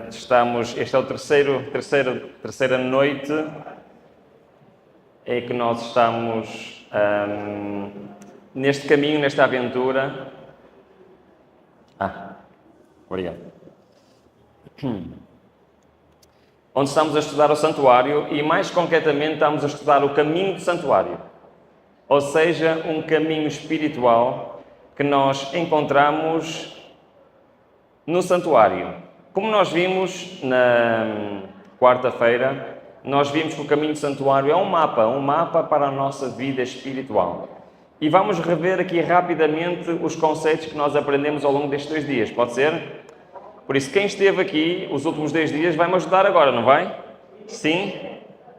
Este é o terceira noite em que nós estamos neste caminho, nesta aventura. Obrigado. Onde estamos a estudar o santuário e, mais concretamente, estamos a estudar o caminho do santuário. Ou seja, um caminho espiritual que nós encontramos no santuário. Como nós vimos na quarta-feira, nós vimos que o caminho do santuário é um mapa para a nossa vida espiritual. E vamos rever aqui rapidamente os conceitos que nós aprendemos ao longo destes 2 dias, pode ser? Por isso, quem esteve aqui os últimos 2 dias vai-me ajudar agora, não vai? Sim?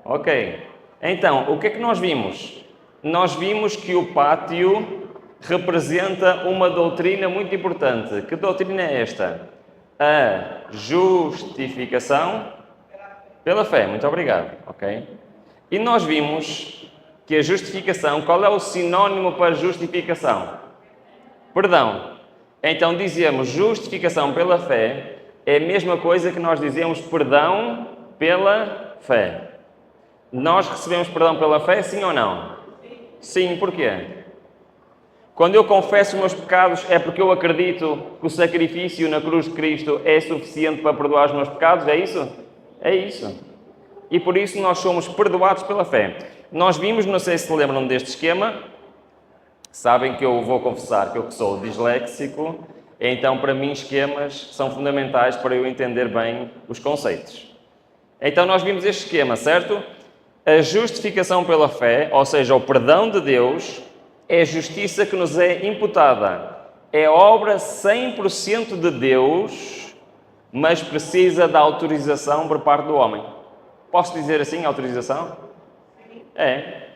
Ok. Então, o que é que nós vimos? Nós vimos que o pátio representa uma doutrina muito importante. Que doutrina é esta? A justificação pela fé. Muito obrigado. Ok? E nós vimos que a justificação, qual é o sinónimo para justificação? Perdão. Então dizemos justificação pela fé é a mesma coisa que nós dizemos perdão pela fé. Nós recebemos perdão pela fé, sim ou não? Sim, porquê? Quando eu confesso os meus pecados é porque eu acredito que o sacrifício na cruz de Cristo é suficiente para perdoar os meus pecados, é isso? É isso. E por isso nós somos perdoados pela fé. Nós vimos, não sei se se lembram deste esquema, sabem que eu vou confessar que eu sou disléxico, então para mim esquemas são fundamentais para eu entender bem os conceitos. Então nós vimos este esquema, certo? A justificação pela fé, ou seja, o perdão de Deus, é a justiça que nos é imputada. É obra 100% de Deus, mas precisa da autorização por parte do homem. Posso dizer assim, autorização? É.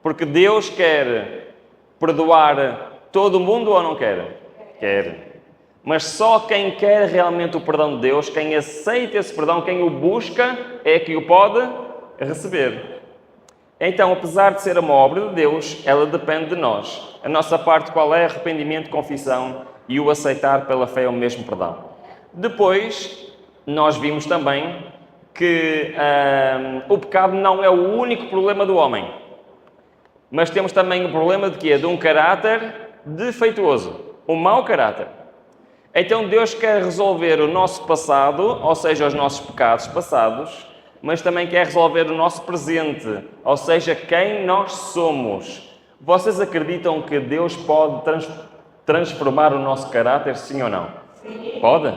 Porque Deus quer perdoar todo mundo ou não quer? Quer. Mas só quem quer realmente o perdão de Deus, quem aceita esse perdão, quem o busca, é que o pode receber. Então, apesar de ser uma obra de Deus, ela depende de nós. A nossa parte qual é? Arrependimento, confissão e o aceitar pela fé o mesmo perdão. Depois, nós vimos também que o pecado não é o único problema do homem. Mas temos também o problema de quê? De um caráter defeituoso. Um mau caráter. Então Deus quer resolver o nosso passado, ou seja, os nossos pecados passados, mas também quer resolver o nosso presente, ou seja, quem nós somos. Vocês acreditam que Deus pode transformar o nosso caráter, sim ou não? Sim. Pode?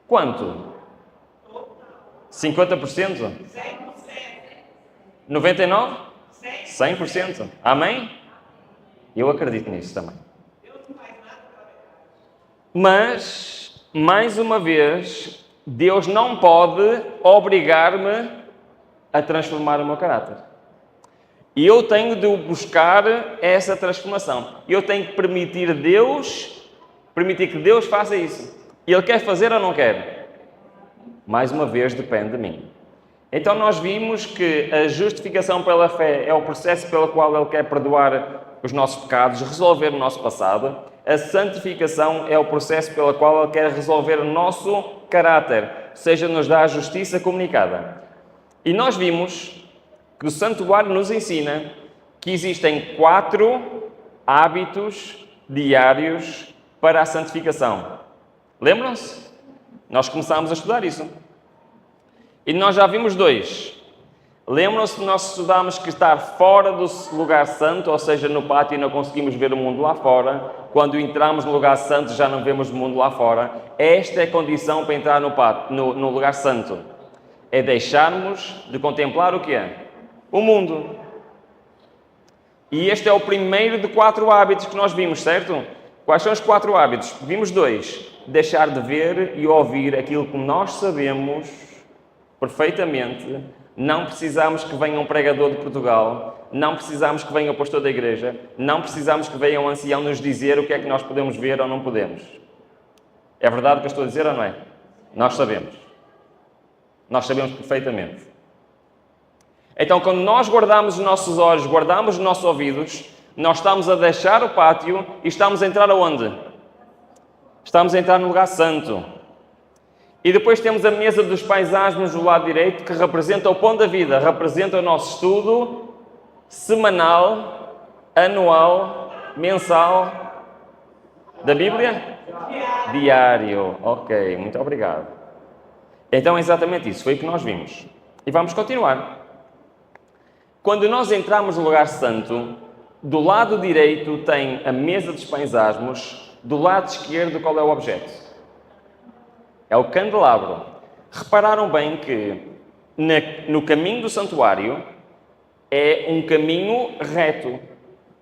Quanto? 50%? 99%? 100%? Amém? Eu acredito nisso também. Mas, mais uma vez, Deus não pode obrigar-me a transformar o meu caráter. E eu tenho de buscar essa transformação. Eu tenho que permitir que Deus faça isso. E Ele quer fazer ou não quer? Mais uma vez, depende de mim. Então nós vimos que a justificação pela fé é o processo pelo qual Ele quer perdoar os nossos pecados, resolver o nosso passado. A santificação é o processo pelo qual Ele quer resolver o nosso caráter, ou seja, nos dá a justiça comunicada. E nós vimos que o santuário nos ensina que existem 4 hábitos diários para a santificação. Lembram-se? Nós começámos a estudar isso. E nós já vimos 2. Lembram-se que nós estudámos que estar fora do lugar santo, ou seja, no pátio não conseguimos ver o mundo lá fora. Quando entramos no lugar santo já não vemos o mundo lá fora. Esta é a condição para entrar no lugar santo. É deixarmos de contemplar o que é? O mundo. E este é o primeiro de 4 hábitos que nós vimos, certo? Quais são os 4 hábitos? Vimos 2. Deixar de ver e ouvir aquilo que nós sabemos perfeitamente. Não precisamos que venha um pregador de Portugal. Não precisamos que venha o pastor da igreja. Não precisamos que venha um ancião nos dizer o que é que nós podemos ver ou não podemos. É verdade o que eu estou a dizer ou não é? Nós sabemos. Nós sabemos perfeitamente. Então, quando nós guardamos os nossos olhos, guardamos os nossos ouvidos, nós estamos a deixar o pátio e estamos a entrar aonde? Estamos a entrar no lugar santo. E depois temos a mesa dos paisagens do lado direito, que representa o pão da vida, representa o nosso estudo semanal, anual, mensal da Bíblia? Diário. Ok, muito obrigado. Então é exatamente isso, foi o que nós vimos. E vamos continuar. Quando nós entramos no lugar santo, do lado direito tem a mesa dos paisagens, do lado esquerdo qual é o objeto? É o candelabro. Repararam bem que no caminho do santuário é um caminho reto.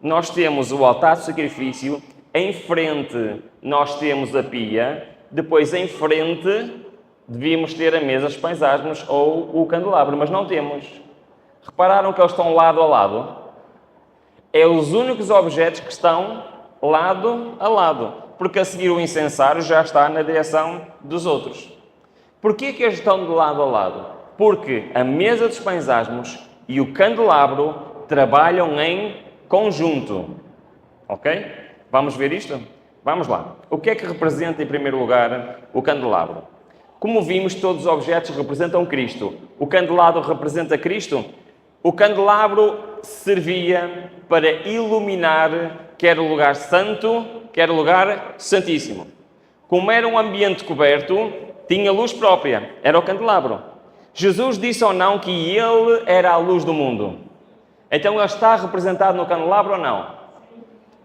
Nós temos o altar de sacrifício, em frente nós temos a pia, depois em frente devíamos ter a mesa das paisagens ou o candelabro, mas não temos. Repararam que eles estão lado a lado? É os únicos objetos que estão lado a lado, porque a seguir o incensário já está na direção dos outros. Porquê que eles estão de lado a lado? Porque a mesa dos paisagens e o candelabro trabalham em conjunto. Ok? Vamos ver isto? Vamos lá. O que é que representa, em primeiro lugar, o candelabro? Como vimos, todos os objetos representam Cristo. O candelabro representa Cristo. O candelabro servia para iluminar quer o lugar santo, quer o lugar santíssimo. Como era um ambiente coberto, tinha luz própria. Era o candelabro. Jesus disse ou não que ele era a luz do mundo? Então ele está representado no candelabro ou não?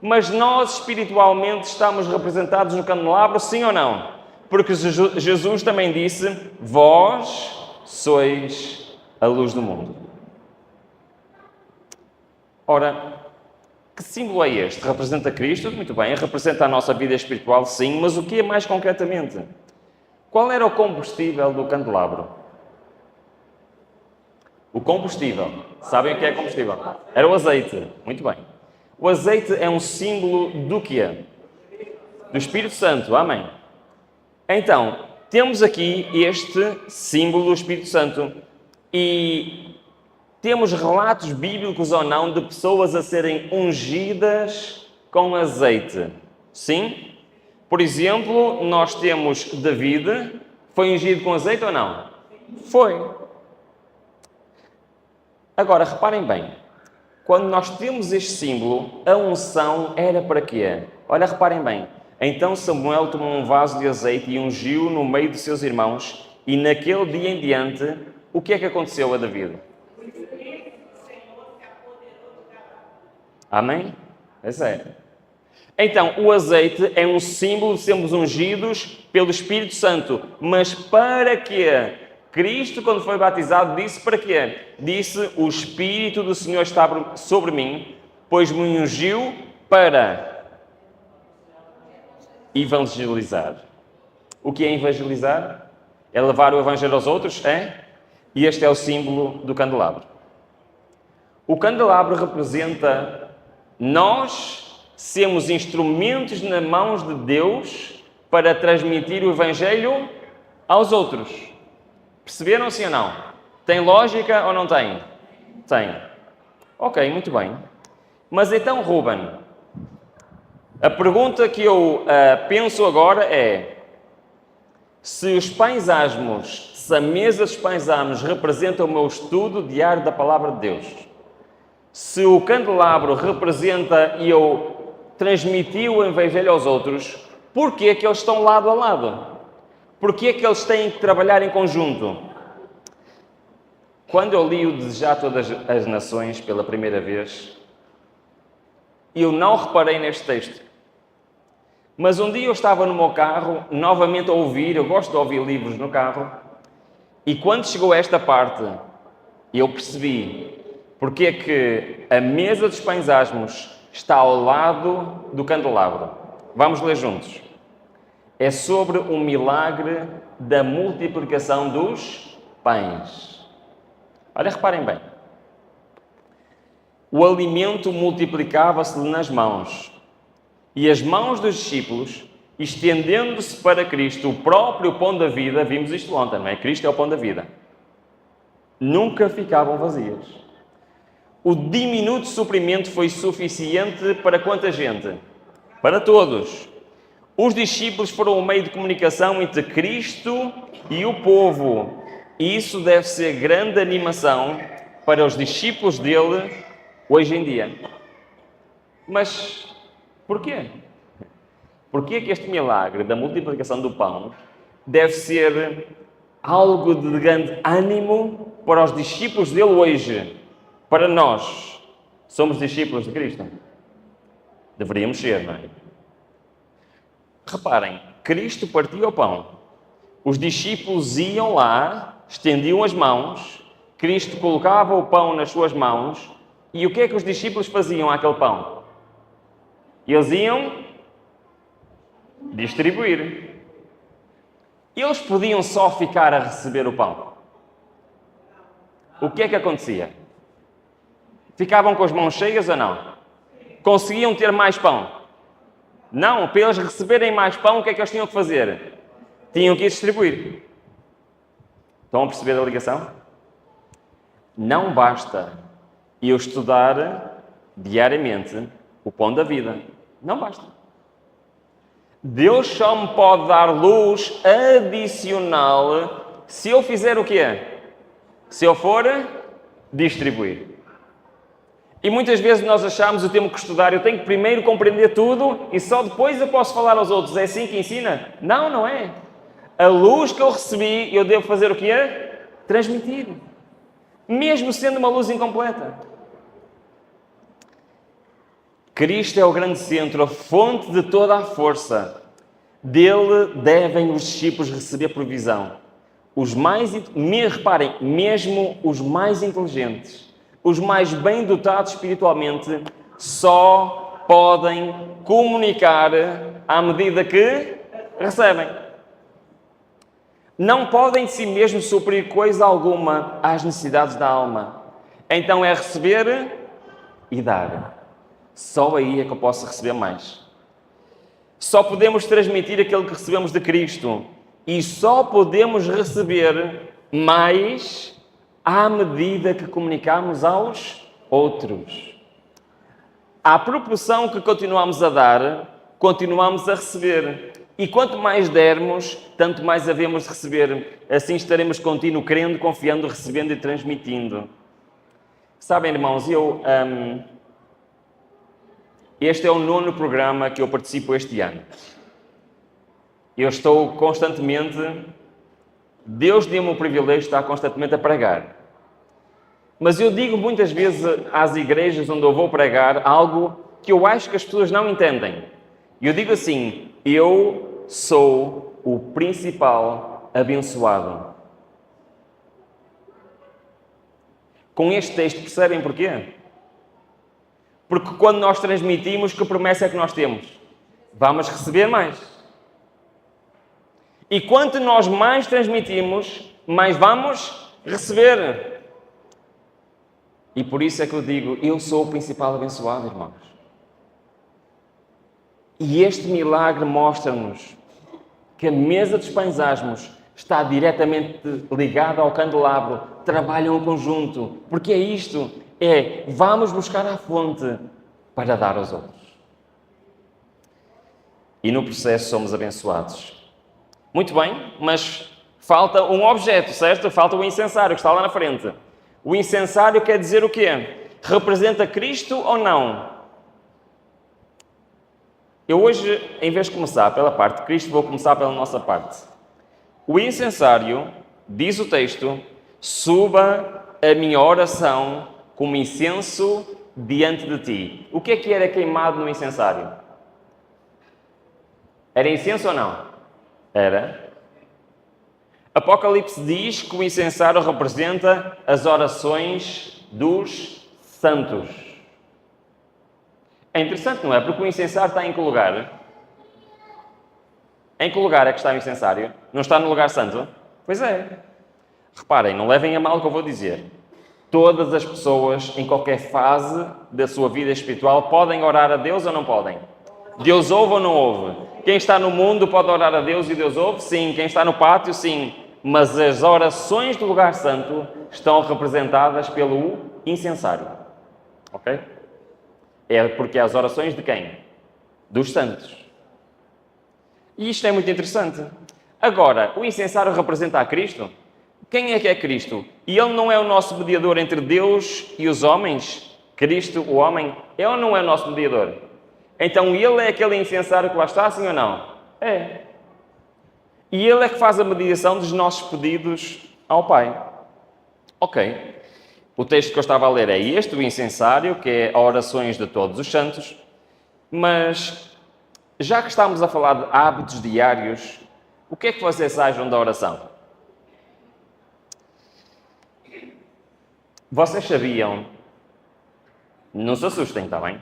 Mas nós espiritualmente estamos representados no candelabro, sim ou não? Porque Jesus também disse: vós sois a luz do mundo. Ora, que símbolo é este? Representa Cristo? Muito bem, representa a nossa vida espiritual, sim, mas o que é mais concretamente? Qual era o combustível do candelabro? O combustível. Sabem o que é combustível? Era o azeite. Muito bem. O azeite é um símbolo do quê? Do Espírito Santo. Amém. Então, temos aqui este símbolo do Espírito Santo e temos relatos bíblicos ou não de pessoas a serem ungidas com azeite. Sim? Por exemplo, nós temos David. Foi ungido com azeite ou não? Foi. Agora, reparem bem. Quando nós temos este símbolo, a unção era para quê? Olha, reparem bem. Então Samuel tomou um vaso de azeite e ungiu no meio de seus irmãos, e naquele dia em diante, o que é que aconteceu a David? Amém? Pois é. Então, o azeite é um símbolo de sermos ungidos pelo Espírito Santo. Mas para quê? Cristo, quando foi batizado, disse para quê? Disse: o Espírito do Senhor está sobre mim, pois me ungiu para evangelizar. O que é evangelizar? É levar o Evangelho aos outros? É? E este é o símbolo do candelabro. O candelabro representa nós sermos instrumentos nas mãos de Deus para transmitir o Evangelho aos outros. Perceberam, sim ou não? Tem lógica ou não tem? Tem. Ok, muito bem. Mas então, Ruben, a pergunta que eu penso agora é: se os paisagens, se a mesa dos paisagens representa o meu estudo diário da Palavra de Deus, se o candelabro representa e eu transmiti o Evangelho aos outros, porquê é que eles estão lado a lado? Porquê é que eles têm que trabalhar em conjunto? Quando eu li o Desejar Todas as Nações pela primeira vez, eu não reparei neste texto. Mas um dia eu estava no meu carro, novamente a ouvir, eu gosto de ouvir livros no carro, e quando chegou a esta parte, eu percebi porque é que a mesa dos pães asmos está ao lado do candelabro. Vamos ler juntos. É sobre o milagre da multiplicação dos pães. Olha, reparem bem. O alimento multiplicava-se nas mãos, e as mãos dos discípulos, estendendo-se para Cristo, o próprio pão da vida, vimos isto ontem, não é? Cristo é o pão da vida. Nunca ficavam vazias. O diminuto suprimento foi suficiente para quanta gente? Para todos. Os discípulos foram o meio de comunicação entre Cristo e o povo. E isso deve ser grande animação para os discípulos dele hoje em dia. Mas porquê? Porquê que este milagre da multiplicação do pão deve ser algo de grande ânimo para os discípulos dele hoje? Para nós, somos discípulos de Cristo? Deveríamos ser, não é? Reparem, Cristo partia o pão. Os discípulos iam lá, estendiam as mãos, Cristo colocava o pão nas suas mãos, e o que é que os discípulos faziam àquele pão? Eles iam distribuir. Eles podiam só ficar a receber o pão. O que é que acontecia? Ficavam com as mãos cheias ou não? Conseguiam ter mais pão? Não, para eles receberem mais pão, o que é que eles tinham que fazer? Tinham que ir distribuir. Estão a perceber a ligação? Não basta eu estudar diariamente o pão da vida. Não basta. Deus só me pode dar luz adicional se eu fizer o quê? Se eu for distribuir. E muitas vezes nós achamos, eu tenho que estudar, eu tenho que primeiro compreender tudo e só depois eu posso falar aos outros. É assim que ensina? Não, não é. A luz que eu recebi, eu devo fazer o quê? Transmitir. Mesmo sendo uma luz incompleta. Cristo é o grande centro, a fonte de toda a força. Dele devem os discípulos receber provisão. Reparem, mesmo os mais inteligentes, os mais bem dotados espiritualmente, só podem comunicar à medida que recebem. Não podem de si mesmos suprir coisa alguma às necessidades da alma. Então é receber e dar. Só aí é que eu posso receber mais. Só podemos transmitir aquilo que recebemos de Cristo. E só podemos receber mais à medida que comunicamos aos outros. À proporção que continuamos a dar, continuamos a receber. E quanto mais dermos, tanto mais havemos de receber. Assim estaremos contínuo, crendo, confiando, recebendo e transmitindo. Sabem, irmãos, este é o 9º programa que eu participo este ano. Eu estou constantemente... Deus deu-me o privilégio de estar constantemente a pregar. Mas eu digo muitas vezes às igrejas onde eu vou pregar algo que eu acho que as pessoas não entendem. Eu digo assim, eu sou o principal abençoado. Com este texto, percebem porquê? Porque quando nós transmitimos, que promessa é que nós temos? Vamos receber mais. E quanto nós mais transmitimos, mais vamos receber. E por isso é que eu digo, eu sou o principal abençoado, irmãos. E este milagre mostra-nos que a mesa dos pães asmos está diretamente ligada ao candelabro. Trabalham em conjunto. Porque é isto. Vamos buscar a fonte para dar aos outros. E no processo somos abençoados. Muito bem, mas falta um objeto, certo? Falta o incensário que está lá na frente. O incensário quer dizer o quê? Representa Cristo ou não? Eu hoje, em vez de começar pela parte de Cristo, vou começar pela nossa parte. O incensário, diz o texto, suba a minha oração como incenso diante de ti. O que era queimado no incensário? Era incenso ou não? Era. Apocalipse diz que o incensário representa as orações dos santos. É interessante, não é? Porque o incensário está em que lugar? Em que lugar é que está o incensário? Não está no lugar santo? Pois é. Reparem, não levem a mal o que eu vou dizer. Todas as pessoas, em qualquer fase da sua vida espiritual, podem orar a Deus ou não podem? Deus ouve ou não ouve? Quem está no mundo pode orar a Deus e Deus ouve? Sim. Quem está no pátio? Sim. Mas as orações do lugar santo estão representadas pelo incensário. Ok? É porque as orações de quem? Dos santos. E isto é muito interessante. Agora, o incensário representa a Cristo? Quem é que é Cristo? E Ele não é o nosso mediador entre Deus e os homens? Cristo, o homem, é ou não é o nosso mediador? Então Ele é aquele incensário que lá está, sim ou não? É. E Ele é que faz a mediação dos nossos pedidos ao Pai. Ok. O texto que eu estava a ler é este, o incensário, que é orações de todos os santos. Mas, já que estamos a falar de hábitos diários, o que é que vocês acham da oração? Vocês sabiam, não se assustem, está bem?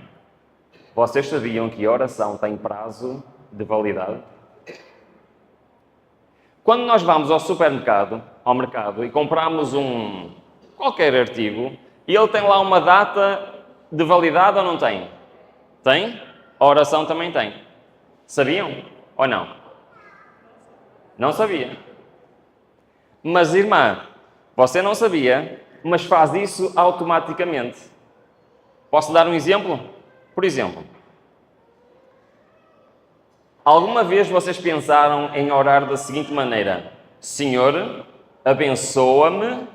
Vocês sabiam que a oração tem prazo de validade? Quando nós vamos ao supermercado, ao mercado, e compramos qualquer artigo, e ele tem lá uma data de validade ou não tem? Tem? A oração também tem. Sabiam ou não? Não sabia. Mas, irmã, você não sabia, mas faz isso automaticamente. Posso dar um exemplo? Por exemplo, alguma vez vocês pensaram em orar da seguinte maneira: Senhor, abençoa-me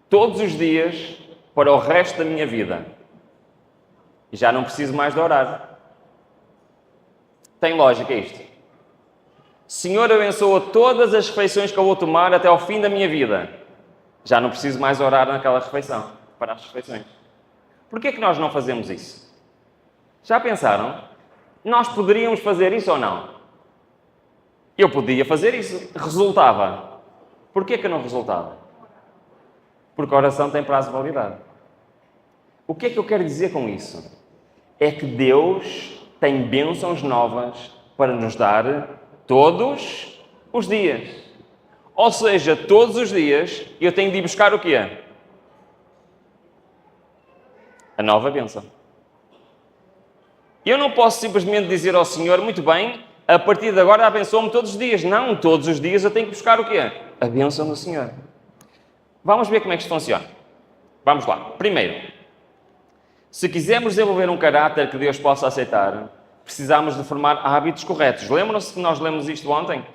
todos os dias para o resto da minha vida. E já não preciso mais de orar. Tem lógica isto? Senhor, abençoa todas as refeições que eu vou tomar até ao fim da minha vida. Já não preciso mais orar naquela refeição, para as refeições. Porquê é que nós não fazemos isso? Já pensaram? Nós poderíamos fazer isso ou não? Eu podia fazer isso. Resultava. Porquê que não resultava? Porque a oração tem prazo de validade. O que é que eu quero dizer com isso? É que Deus tem bênçãos novas para nos dar todos os dias. Ou seja, todos os dias eu tenho de ir buscar o quê? A nova bênção. Eu não posso simplesmente dizer ao Senhor, muito bem, a partir de agora abençoa-me todos os dias. Não, todos os dias eu tenho que buscar o quê? A bênção do Senhor. Vamos ver como é que isto funciona. Vamos lá. Primeiro, se quisermos desenvolver um caráter que Deus possa aceitar, precisamos de formar hábitos corretos. Lembram-se que nós lemos isto ontem?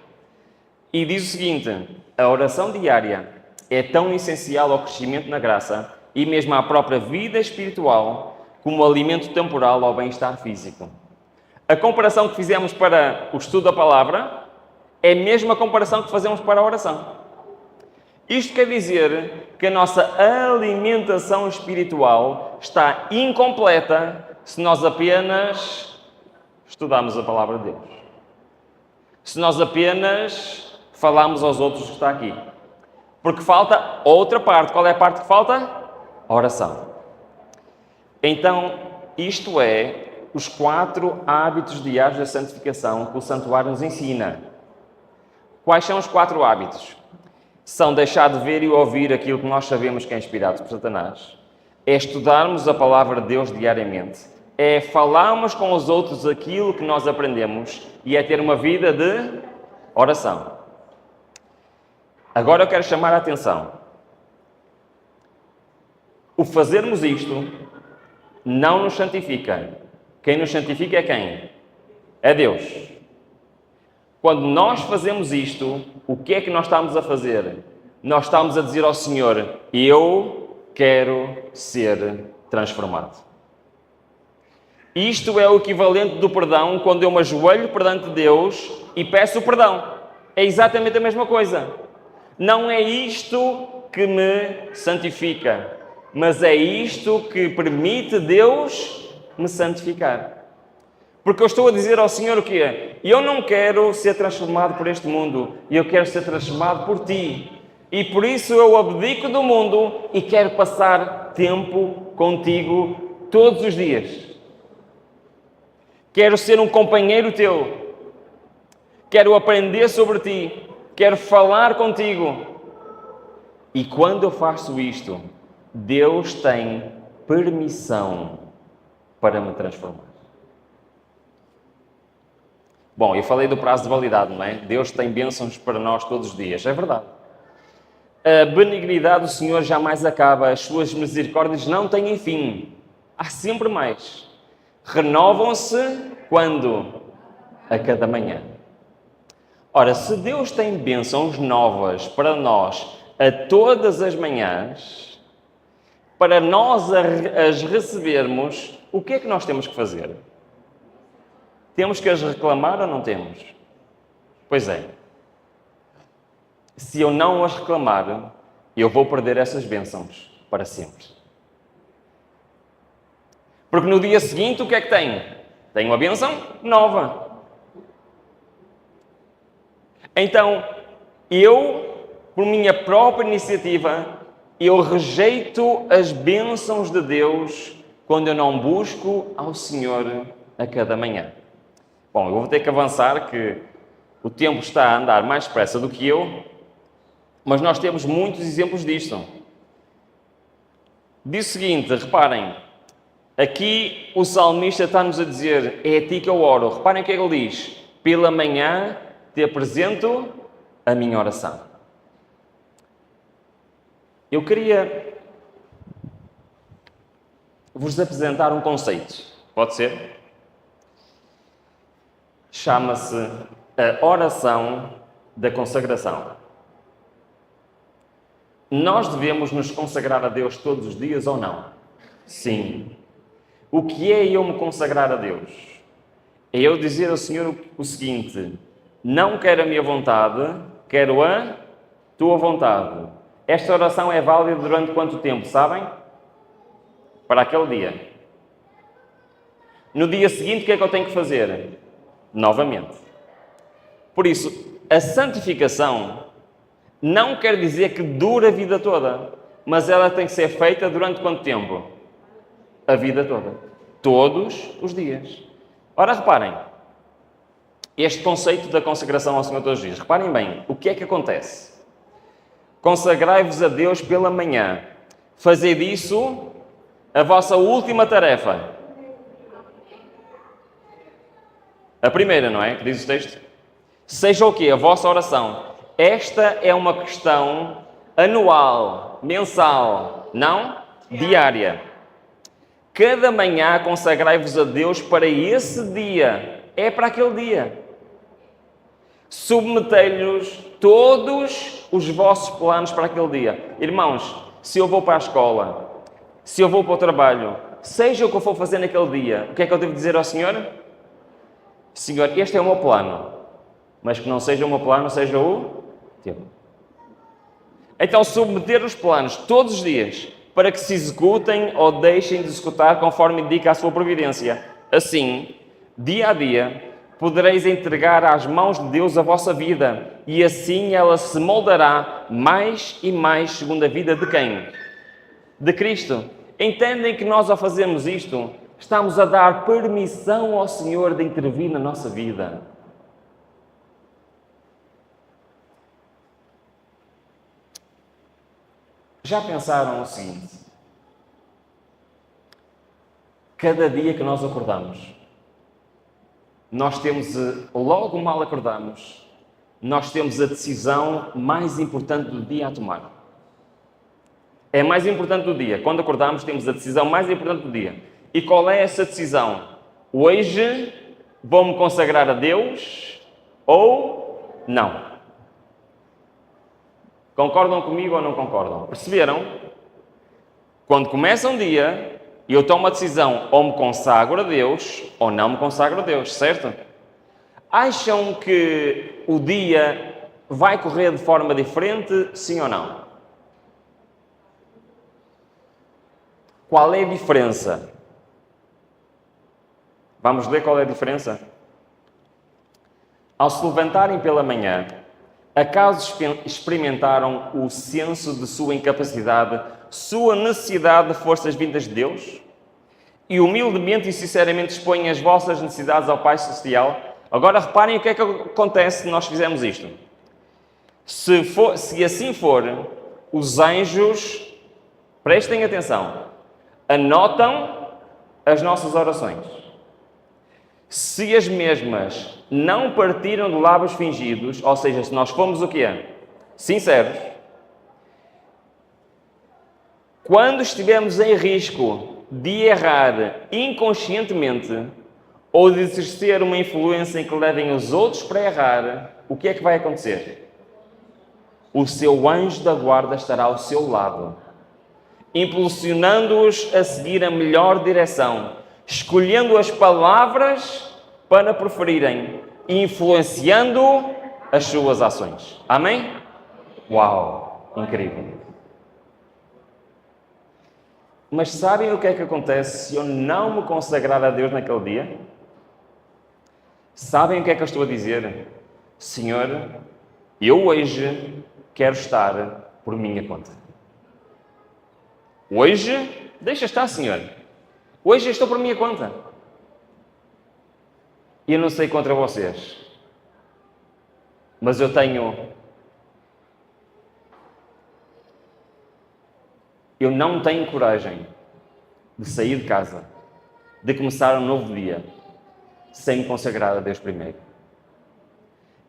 E diz o seguinte: a oração diária é tão essencial ao crescimento na graça e mesmo à própria vida espiritual como alimento temporal ao bem-estar físico. A comparação que fizemos para o estudo da palavra é a mesma comparação que fazemos para a oração. Isto quer dizer que a nossa alimentação espiritual está incompleta se nós apenas estudamos a palavra de Deus. Se nós apenas falamos aos outros que está aqui. Porque falta outra parte. Qual é a parte que falta? A oração. Então, isto é os 4 hábitos diários da santificação que o santuário nos ensina. Quais são os 4 hábitos? São deixar de ver e ouvir aquilo que nós sabemos que é inspirado por Satanás. É estudarmos a palavra de Deus diariamente. É falarmos com os outros aquilo que nós aprendemos e é ter uma vida de oração. Agora eu quero chamar a atenção. O fazermos isto não nos santifica. Quem nos santifica é quem? É Deus. Quando nós fazemos isto, o que é que nós estamos a fazer? Nós estamos a dizer ao Senhor: eu quero ser transformado. Isto é o equivalente do perdão quando eu me ajoelho perante Deus e peço perdão. É exatamente a mesma coisa. Não é isto que me santifica, mas é isto que permite Deus me santificar. Porque eu estou a dizer ao Senhor o quê? Eu não quero ser transformado por este mundo, eu quero ser transformado por Ti. E por isso eu abdico do mundo e quero passar tempo contigo todos os dias. Quero ser um companheiro Teu. Quero aprender sobre Ti. Quero falar contigo. E quando eu faço isto, Deus tem permissão para me transformar. Bom, eu falei do prazo de validade, não é? Deus tem bênçãos para nós todos os dias. É verdade. A benignidade do Senhor jamais acaba. As suas misericórdias não têm fim. Há sempre mais. Renovam-se quando? A cada manhã. Ora, se Deus tem bênçãos novas para nós a todas as manhãs, para nós as recebermos, o que é que nós temos que fazer? Temos que as reclamar ou não temos? Pois é. Se eu não as reclamar, eu vou perder essas bênçãos para sempre. Porque no dia seguinte, o que é que tenho? Tenho uma bênção nova. Então, eu, por minha própria iniciativa, eu rejeito as bênçãos de Deus quando eu não busco ao Senhor a cada manhã. Bom, eu vou ter que avançar, que o tempo está a andar mais depressa do que eu, mas nós temos muitos exemplos disto. Diz o seguinte, reparem, aqui o salmista está-nos a dizer, é a ti que eu oro. Reparem o que é que ele diz, pela manhã te apresento a minha oração. Eu queria vos apresentar um conceito, pode ser? Chama-se a oração da consagração. Nós devemos nos consagrar a Deus todos os dias ou não? Sim. O que é eu me consagrar a Deus? É eu dizer ao Senhor o seguinte, não quero a minha vontade, quero a tua vontade. Esta oração é válida durante quanto tempo, sabem? Para aquele dia. No dia seguinte, o que é que eu tenho que fazer? Novamente. Por isso, a santificação não quer dizer que dura a vida toda, mas ela tem que ser feita durante quanto tempo? A vida toda. Todos os dias. Ora, reparem, este conceito da consagração ao Senhor todos os dias. Reparem bem, o que é que acontece? Consagrai-vos a Deus pela manhã. Fazei disso a vossa última tarefa. A primeira, não é? Que diz o texto? Seja o quê? A vossa oração. Esta é uma questão anual, mensal, não diária. Cada manhã consagrai-vos a Deus para esse dia. É para aquele dia. Submetei-lhes todos os vossos planos para aquele dia. Irmãos, se eu vou para a escola, se eu vou para o trabalho, seja o que eu for fazer naquele dia, o que é que eu devo dizer ao Senhor? Senhor, este é o meu plano, mas que não seja o meu plano, seja o teu. Então, submeter os planos todos os dias para que se executem ou deixem de executar conforme indica a sua providência. Assim, dia a dia, podereis entregar às mãos de Deus a vossa vida e assim ela se moldará mais e mais segundo a vida de quem? De Cristo. Entendem que nós, ao fazermos isto, estamos a dar permissão ao Senhor de intervir na nossa vida. Já pensaram o seguinte? Cada dia que nós acordamos, nós temos, logo mal acordamos, nós temos a decisão mais importante do dia a tomar. É a mais importante do dia. Quando acordamos, temos a decisão mais importante do dia. E qual é essa decisão? Hoje vou-me consagrar a Deus ou não? Concordam comigo ou não concordam? Perceberam? Quando começa um dia, eu tomo a decisão ou me consagro a Deus ou não me consagro a Deus, certo? Acham que o dia vai correr de forma diferente, sim ou não? Qual é a diferença? Vamos ler qual é a diferença? Ao se levantarem pela manhã, acaso experimentaram o senso de sua incapacidade, sua necessidade de forças vindas de Deus? E humildemente e sinceramente expõem as vossas necessidades ao Pai Celestial? Agora reparem o que é que acontece se nós fizermos isto. Se assim for, os anjos, prestem atenção, anotam as nossas orações. Se as mesmas não partiram de lábios fingidos, ou seja, se nós formos o quê? Sinceros. Quando estivermos em risco de errar inconscientemente, ou de exercer uma influência em que levem os outros para errar, o que é que vai acontecer? O seu anjo da guarda estará ao seu lado, impulsionando-os a seguir a melhor direção, escolhendo as palavras para preferirem e influenciando as suas ações. Amém? Uau! Incrível! Mas sabem o que é que acontece se eu não me consagrar a Deus naquele dia? Sabem o que é que eu estou a dizer? Senhor, eu hoje quero estar por minha conta. Hoje, deixa estar, Senhor. Hoje estou por minha conta. E eu não sei contra vocês, mas eu não tenho coragem de sair de casa, de começar um novo dia, sem me consagrar a Deus primeiro.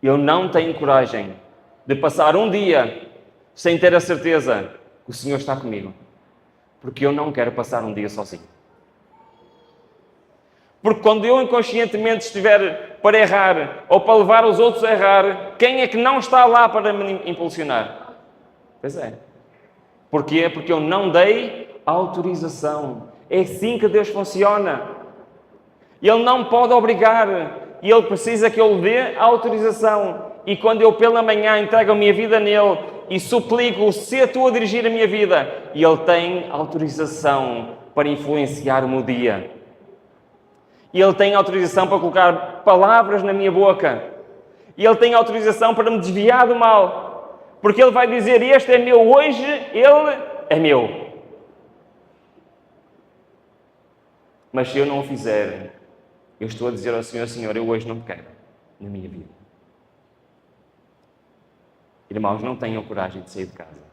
Eu não tenho coragem de passar um dia sem ter a certeza que o Senhor está comigo, porque eu não quero passar um dia sozinho. Porque quando eu inconscientemente estiver para errar, ou para levar os outros a errar, quem é que não está lá para me impulsionar? Pois é. Porquê? Porque eu não dei autorização. É assim que Deus funciona. Ele não pode obrigar. E Ele precisa que eu lhe dê autorização. E quando eu pela manhã entrego a minha vida nele e suplico, se tu a dirigir a minha vida, Ele tem autorização para influenciar o meu dia. E Ele tem autorização para colocar palavras na minha boca. E Ele tem autorização para me desviar do mal. Porque Ele vai dizer, este é meu hoje, Ele é meu. Mas se eu não o fizer, eu estou a dizer ao Senhor, Senhor, eu hoje não te quero na minha vida. Irmãos, não tenham coragem de sair de casa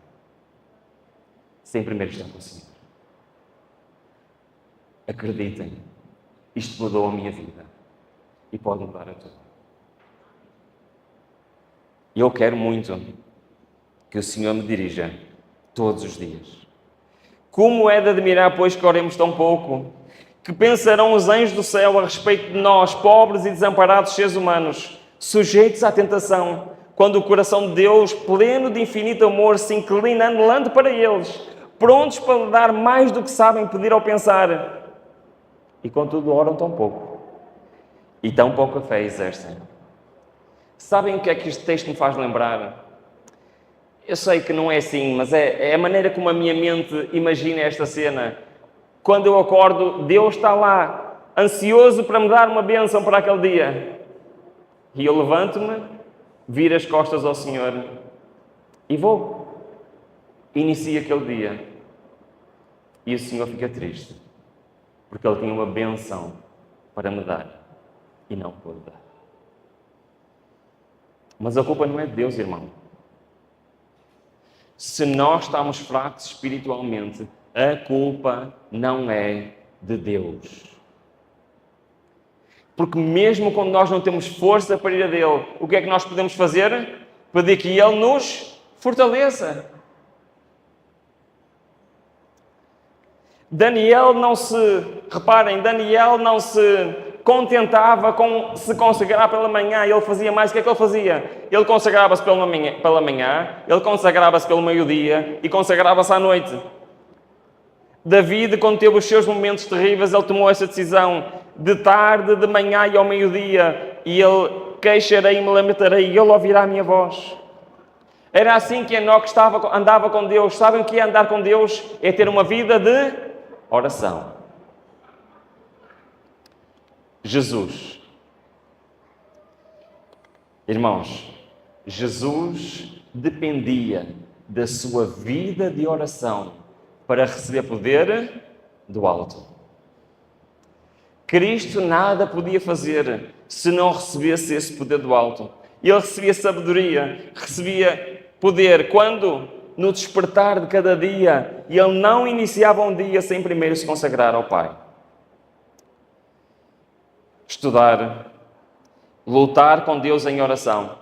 sem primeiro estar com o Senhor. Acreditem, isto mudou a minha vida e pode mudar a tua. E eu quero muito que o Senhor me dirija todos os dias. Como é de admirar, pois, que oremos tão pouco? Que pensarão os anjos do céu a respeito de nós, pobres e desamparados seres humanos, sujeitos à tentação, quando o coração de Deus, pleno de infinito amor, se inclina anelando para eles, prontos para lhe dar mais do que sabem pedir ou pensar, e contudo oram tão pouco, e tão pouca fé exercem. Sabem o que é que este texto me faz lembrar? Eu sei que não é assim, mas é a maneira como a minha mente imagina esta cena. Quando eu acordo, Deus está lá, ansioso para me dar uma bênção para aquele dia. E eu levanto-me, viro as costas ao Senhor e vou. Inicio aquele dia. E o Senhor fica triste, porque Ele tinha uma bênção para me dar e não pôde dar. Mas a culpa não é de Deus, irmão. Se nós estamos fracos espiritualmente, a culpa não é de Deus. Porque mesmo quando nós não temos força para ir a dele, o que é que nós podemos fazer? Pedir que Ele nos fortaleça. Daniel não se contentava com se consagrar pela manhã. Ele fazia mais. O que é que ele fazia? Ele consagrava-se pela manhã, ele consagrava-se pelo meio-dia e consagrava-se à noite. David, quando teve os seus momentos terríveis, ele tomou essa decisão de tarde, de manhã e ao meio-dia. E ele, queixarei e me lamentarei, e ele ouvirá a minha voz. Era assim que Enoque andava com Deus. Sabem o que é andar com Deus? É ter uma vida de oração. Jesus. Irmãos, Jesus dependia da sua vida de oração para receber poder do alto. Cristo nada podia fazer se não recebesse esse poder do alto. Ele recebia sabedoria, recebia poder quando? No despertar de cada dia. E ele não iniciava um dia sem primeiro se consagrar ao Pai. Estudar, lutar com Deus em oração.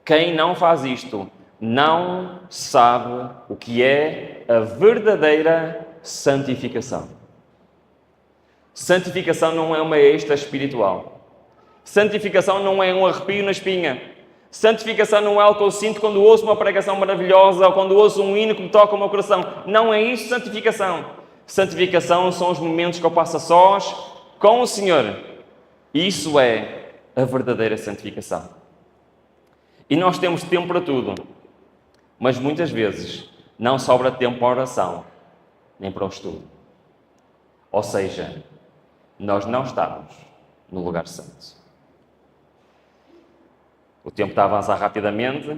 Quem não faz isto não sabe o que é a verdadeira santificação. Santificação não é uma êxtase espiritual. Santificação não é um arrepio na espinha. Santificação não é algo que eu sinto quando ouço uma pregação maravilhosa ou quando ouço um hino que me toca o meu coração. Não é isso santificação. Santificação são os momentos que eu passo a sós com o Senhor. Isso é a verdadeira santificação. E nós temos tempo para tudo, mas muitas vezes não sobra tempo para a oração, nem para o estudo. Ou seja, nós não estamos no lugar santo. O tempo está a avançar rapidamente,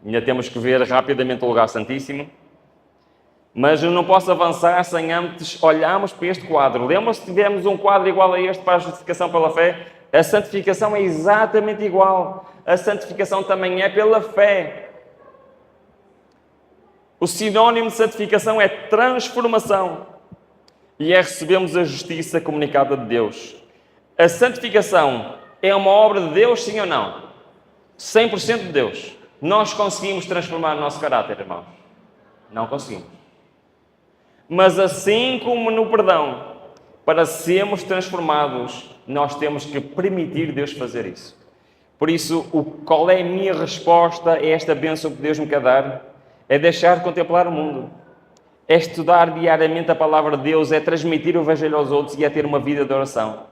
ainda temos que ver rapidamente o lugar santíssimo, mas eu não posso avançar sem antes olharmos para este quadro. Lembram-se que tivemos um quadro igual a este para a justificação pela fé? A santificação é exatamente igual. A santificação também é pela fé. O sinónimo de santificação é transformação. E é recebermos a justiça comunicada de Deus. A santificação é uma obra de Deus, sim ou não? 100% de Deus. Nós conseguimos transformar o nosso caráter, irmãos? Não conseguimos. Mas assim como no perdão, para sermos transformados, nós temos que permitir Deus fazer isso. Por isso, qual é a minha resposta a esta bênção que Deus me quer dar? É deixar de contemplar o mundo. É estudar diariamente a palavra de Deus, é transmitir o Evangelho aos outros e é ter uma vida de oração.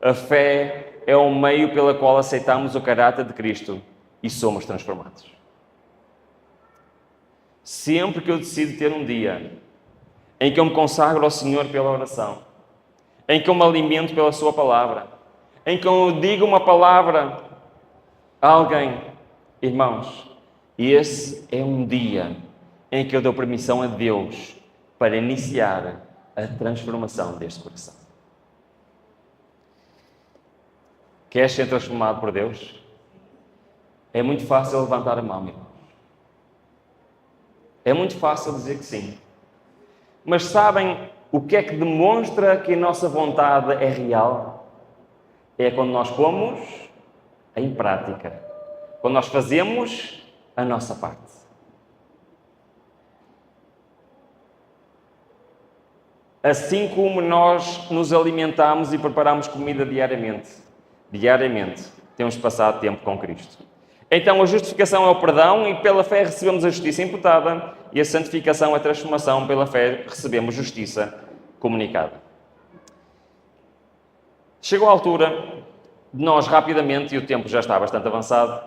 A fé é o meio pelo qual aceitamos o caráter de Cristo e somos transformados. Sempre que eu decido ter um dia em que eu me consagro ao Senhor pela oração, em que eu me alimento pela Sua palavra, em que eu digo uma palavra a alguém, irmãos, esse é um dia em que eu dou permissão a Deus para iniciar a transformação deste coração. Queres ser transformado por Deus? É muito fácil levantar a mão, irmãos. É muito fácil dizer que sim. Mas sabem o que é que demonstra que a nossa vontade é real? É quando nós pomos em prática. Quando nós fazemos a nossa parte. Assim como nós nos alimentamos e preparamos comida diariamente, temos passado tempo com Cristo. Então a justificação é o perdão e pela fé recebemos a justiça imputada e a santificação é a transformação, pela fé recebemos justiça comunicada. Chegou a altura de nós rapidamente, e o tempo já está bastante avançado,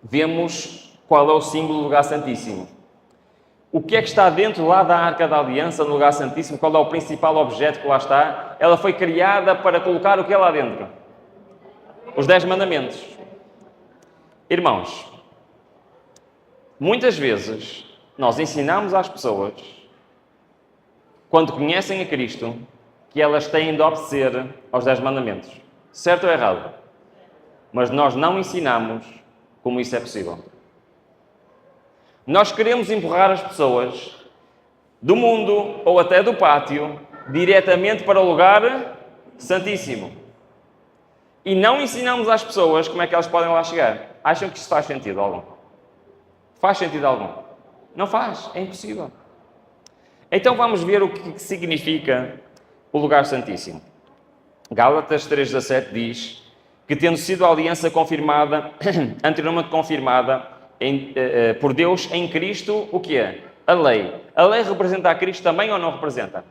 vemos qual é o símbolo do lugar santíssimo. O que é que está dentro lá da Arca da Aliança, no lugar santíssimo? Qual é o principal objeto que lá está? Ela foi criada para colocar o que é lá dentro? Os 10 mandamentos. Irmãos, muitas vezes nós ensinamos às pessoas, quando conhecem a Cristo, que elas têm de obedecer aos 10 mandamentos. Certo ou errado? Mas nós não ensinamos como isso é possível. Nós queremos empurrar as pessoas do mundo ou até do pátio diretamente para o lugar santíssimo. E não ensinamos às pessoas como é que elas podem lá chegar. Acham que isso faz sentido algum? Faz sentido algum? Não faz, é impossível. Então vamos ver o que significa o lugar santíssimo. Gálatas 3,17 diz que tendo sido a aliança confirmada, anteriormente confirmada por Deus em Cristo, o que é? A lei. A lei representa a Cristo também ou não representa?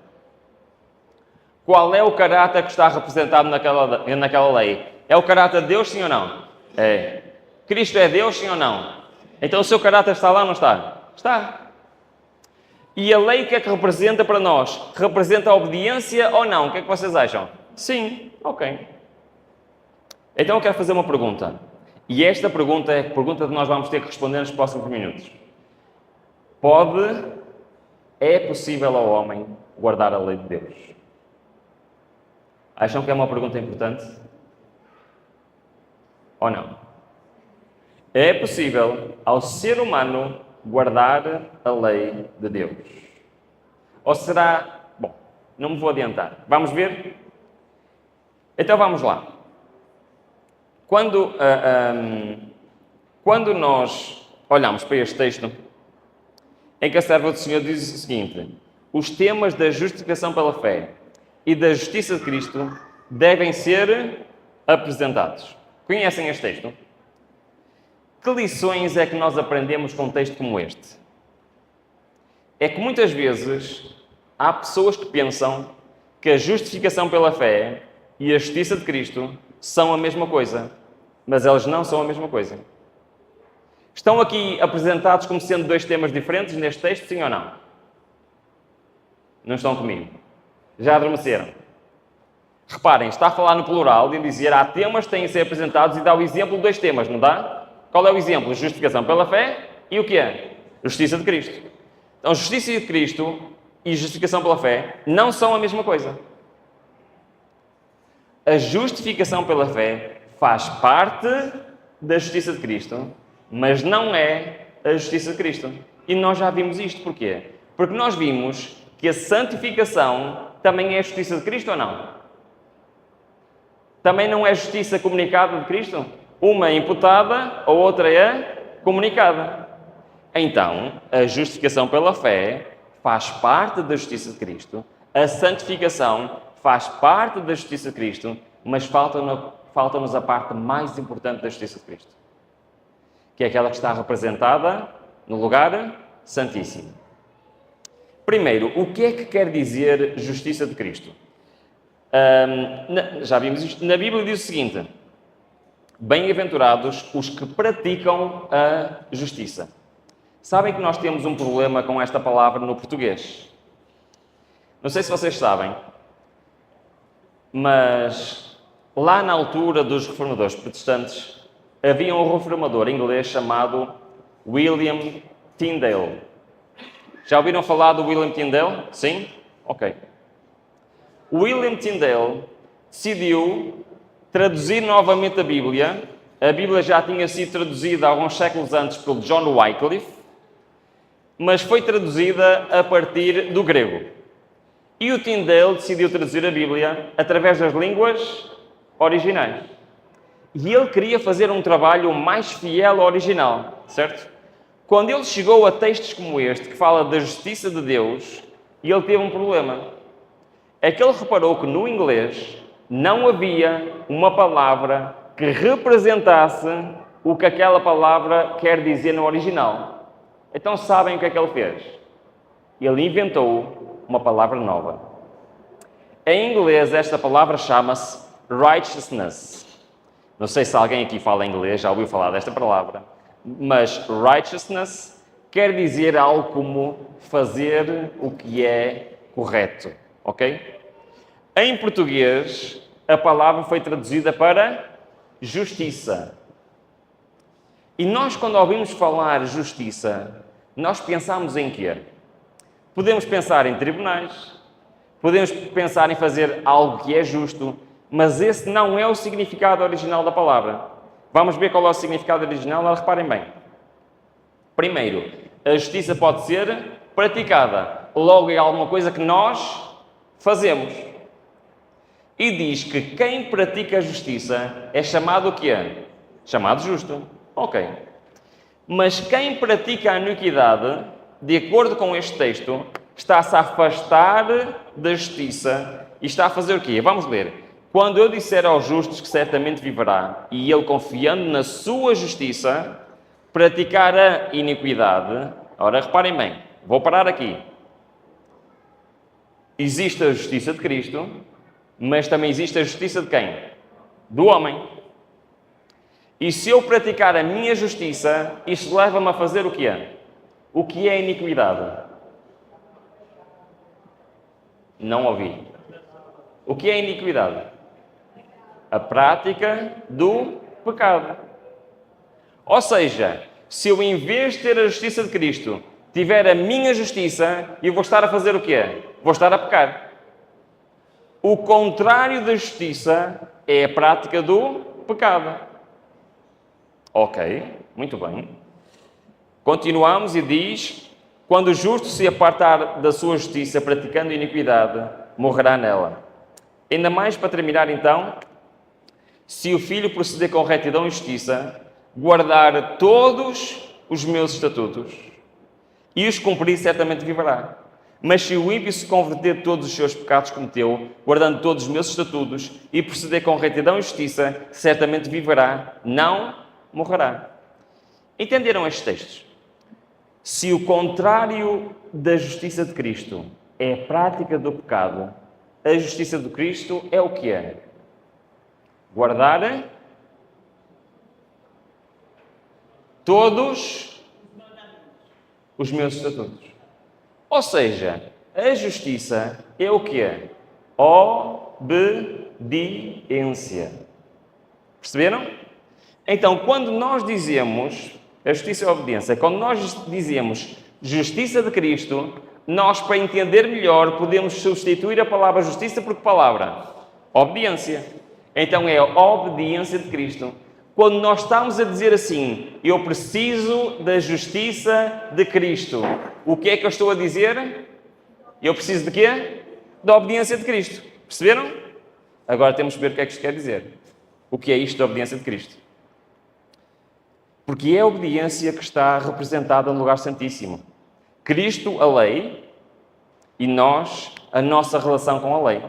Qual é o caráter que está representado naquela lei? É o caráter de Deus, sim ou não? É. Cristo é Deus, sim ou não? Então o seu caráter está lá ou não está? Está. E a lei o que é que representa para nós? Representa a obediência ou não? O que é que vocês acham? Sim. Ok. Então eu quero fazer uma pergunta. E esta pergunta é a pergunta que nós vamos ter que responder nos próximos minutos. É possível ao homem guardar a lei de Deus? Acham que é uma pergunta importante? Ou não? É possível ao ser humano guardar a lei de Deus? Ou será... Bom, não me vou adiantar. Vamos ver? Então vamos lá. Quando nós olhamos para este texto, em que a serva do Senhor diz o seguinte: os temas da justificação pela fé, e da justiça de Cristo devem ser apresentados. Conhecem este texto? Que lições é que nós aprendemos com um texto como este? É que muitas vezes há pessoas que pensam que a justificação pela fé e a justiça de Cristo são a mesma coisa, mas elas não são a mesma coisa. Estão aqui apresentados como sendo dois temas diferentes neste texto, sim ou não? Não estão comigo? Já adormeceram? Reparem, está a falar no plural e dizer há temas que têm a ser apresentados e dá o exemplo de dois temas, não dá? Qual é o exemplo? Justificação pela fé e o que é? Justiça de Cristo. Então, justiça de Cristo e justificação pela fé não são a mesma coisa. A justificação pela fé faz parte da justiça de Cristo, mas não é a justiça de Cristo. E nós já vimos isto. Porquê? Porque nós vimos que a santificação também é a justiça de Cristo ou não? Também não é justiça comunicada de Cristo? Uma é imputada, a outra é comunicada. Então, a justificação pela fé faz parte da justiça de Cristo, a santificação faz parte da justiça de Cristo, mas falta-nos a parte mais importante da justiça de Cristo, que é aquela que está representada no lugar santíssimo. Primeiro, o que é que quer dizer justiça de Cristo? Já vimos isto. Na Bíblia diz o seguinte: bem-aventurados os que praticam a justiça. Sabem que nós temos um problema com esta palavra no português. Não sei se vocês sabem, mas lá na altura dos reformadores protestantes, havia um reformador inglês chamado William Tyndale. Já ouviram falar do William Tyndale? Sim? Ok. William Tyndale decidiu traduzir novamente a Bíblia. A Bíblia já tinha sido traduzida alguns séculos antes pelo John Wycliffe, mas foi traduzida a partir do grego. E o Tyndale decidiu traduzir a Bíblia através das línguas originais. E ele queria fazer um trabalho mais fiel ao original, certo? Quando ele chegou a textos como este, que fala da justiça de Deus, ele teve um problema. É que ele reparou que no inglês não havia uma palavra que representasse o que aquela palavra quer dizer no original. Então sabem o que é que ele fez? Ele inventou uma palavra nova. Em inglês, esta palavra chama-se righteousness. Não sei se alguém aqui fala inglês, já ouviu falar desta palavra, mas righteousness quer dizer algo como fazer o que é correto, ok? Em português, a palavra foi traduzida para justiça. E nós, quando ouvimos falar justiça, nós pensamos em quê? Podemos pensar em tribunais, podemos pensar em fazer algo que é justo, mas esse não é o significado original da palavra. Vamos ver qual é o significado original? Ora, reparem bem. Primeiro, a justiça pode ser praticada. Logo é alguma coisa que nós fazemos. E diz que quem pratica a justiça é chamado o quê? Chamado justo. Ok. Mas quem pratica a iniquidade, de acordo com este texto, está-se a afastar da justiça e está a fazer o quê? Vamos ler. Quando eu disser aos justos que certamente viverá, e ele, confiando na sua justiça, praticar a iniquidade. Ora, reparem bem, vou parar aqui. Existe a justiça de Cristo, mas também existe a justiça de quem? Do homem. E se eu praticar a minha justiça, isto leva-me a fazer o quê? O que é iniquidade? Não ouvi. O que é iniquidade? A prática do pecado. Ou seja, se eu, em vez de ter a justiça de Cristo, tiver a minha justiça, eu vou estar a fazer o quê? Vou estar a pecar. O contrário da justiça é a prática do pecado. Ok, muito bem. Continuamos e diz: quando o justo se apartar da sua justiça, praticando iniquidade, morrerá nela. Ainda mais para terminar então, se o filho proceder com retidão e justiça, guardar todos os meus estatutos e os cumprir, certamente viverá. Mas se o ímpio se converter de todos os seus pecados que cometeu, guardando todos os meus estatutos, e proceder com retidão e justiça, certamente viverá, não morrerá. Entenderam estes textos? Se o contrário da justiça de Cristo é a prática do pecado, a justiça de Cristo é o que é? Guardar todos os meus estatutos. Ou seja, a justiça é o que é? Obediência. Perceberam? Então, quando nós dizemos a justiça é a obediência, quando nós dizemos justiça de Cristo, nós, para entender melhor, podemos substituir a palavra justiça por que palavra? Obediência. Então, é a obediência de Cristo. Quando nós estamos a dizer assim, eu preciso da justiça de Cristo, o que é que eu estou a dizer? Eu preciso de quê? Da obediência de Cristo. Perceberam? Agora temos que ver o que é que isto quer dizer. O que é isto da obediência de Cristo? Porque é a obediência que está representada no lugar santíssimo. Cristo, a lei, e nós, a nossa relação com a lei.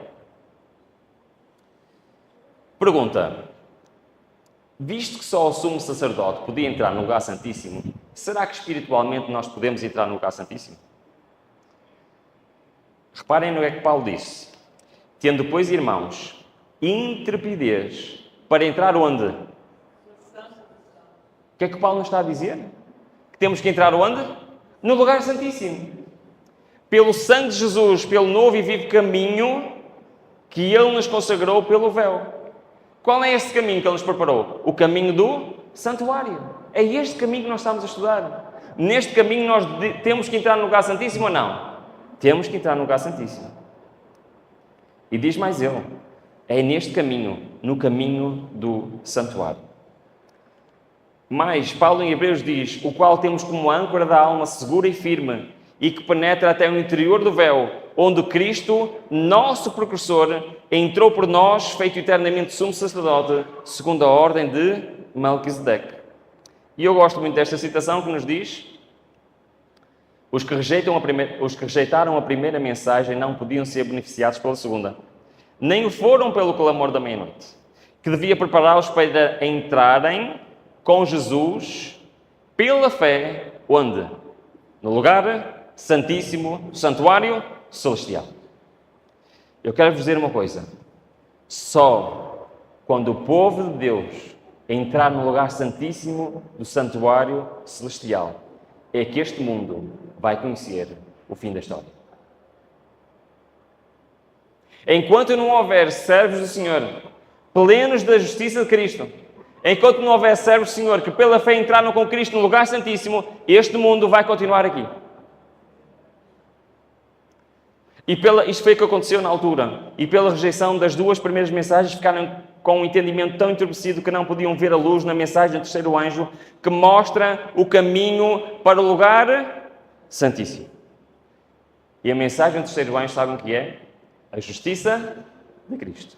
Pergunta: visto que só o sumo sacerdote podia entrar no lugar santíssimo, será que espiritualmente nós podemos entrar no lugar santíssimo? Reparem no que é que Paulo disse. Tendo, pois, irmãos, intrepidez para entrar onde? O que é que Paulo nos está a dizer? Que temos que entrar onde? No lugar santíssimo. Pelo sangue de Jesus, pelo novo e vivo caminho que Ele nos consagrou pelo véu. Qual é este caminho que Ele nos preparou? O caminho do santuário. É este caminho que nós estamos a estudar. Neste caminho nós temos que entrar no lugar santíssimo ou não? Temos que entrar no lugar santíssimo. E diz mais Ele, é neste caminho, no caminho do santuário. Mas Paulo em Hebreus diz, o qual temos como âncora da alma segura e firme, e que penetra até o interior do véu, onde Cristo, nosso precursor, entrou por nós, feito eternamente sumo sacerdote, segundo a ordem de Melquisedeque. E eu gosto muito desta citação que nos diz: os que rejeitaram a primeira mensagem não podiam ser beneficiados pela segunda, nem o foram pelo clamor da meia-noite, que devia prepará-los para entrarem com Jesus pela fé, onde? No lugar santíssimo, santuário celestial. Eu quero vos dizer uma coisa. Só quando o povo de Deus entrar no lugar santíssimo do santuário celestial é que este mundo vai conhecer o fim da história. Enquanto não houver servos do Senhor, plenos da justiça de Cristo, enquanto não houver servos do Senhor que pela fé entraram com Cristo no lugar santíssimo, este mundo vai continuar aqui. Isto foi o que aconteceu na altura. E pela rejeição das duas primeiras mensagens, ficaram com um entendimento tão entorpecido que não podiam ver a luz na mensagem do terceiro anjo, que mostra o caminho para o lugar santíssimo. E a mensagem do terceiro anjo, sabem o que é? A justiça de Cristo.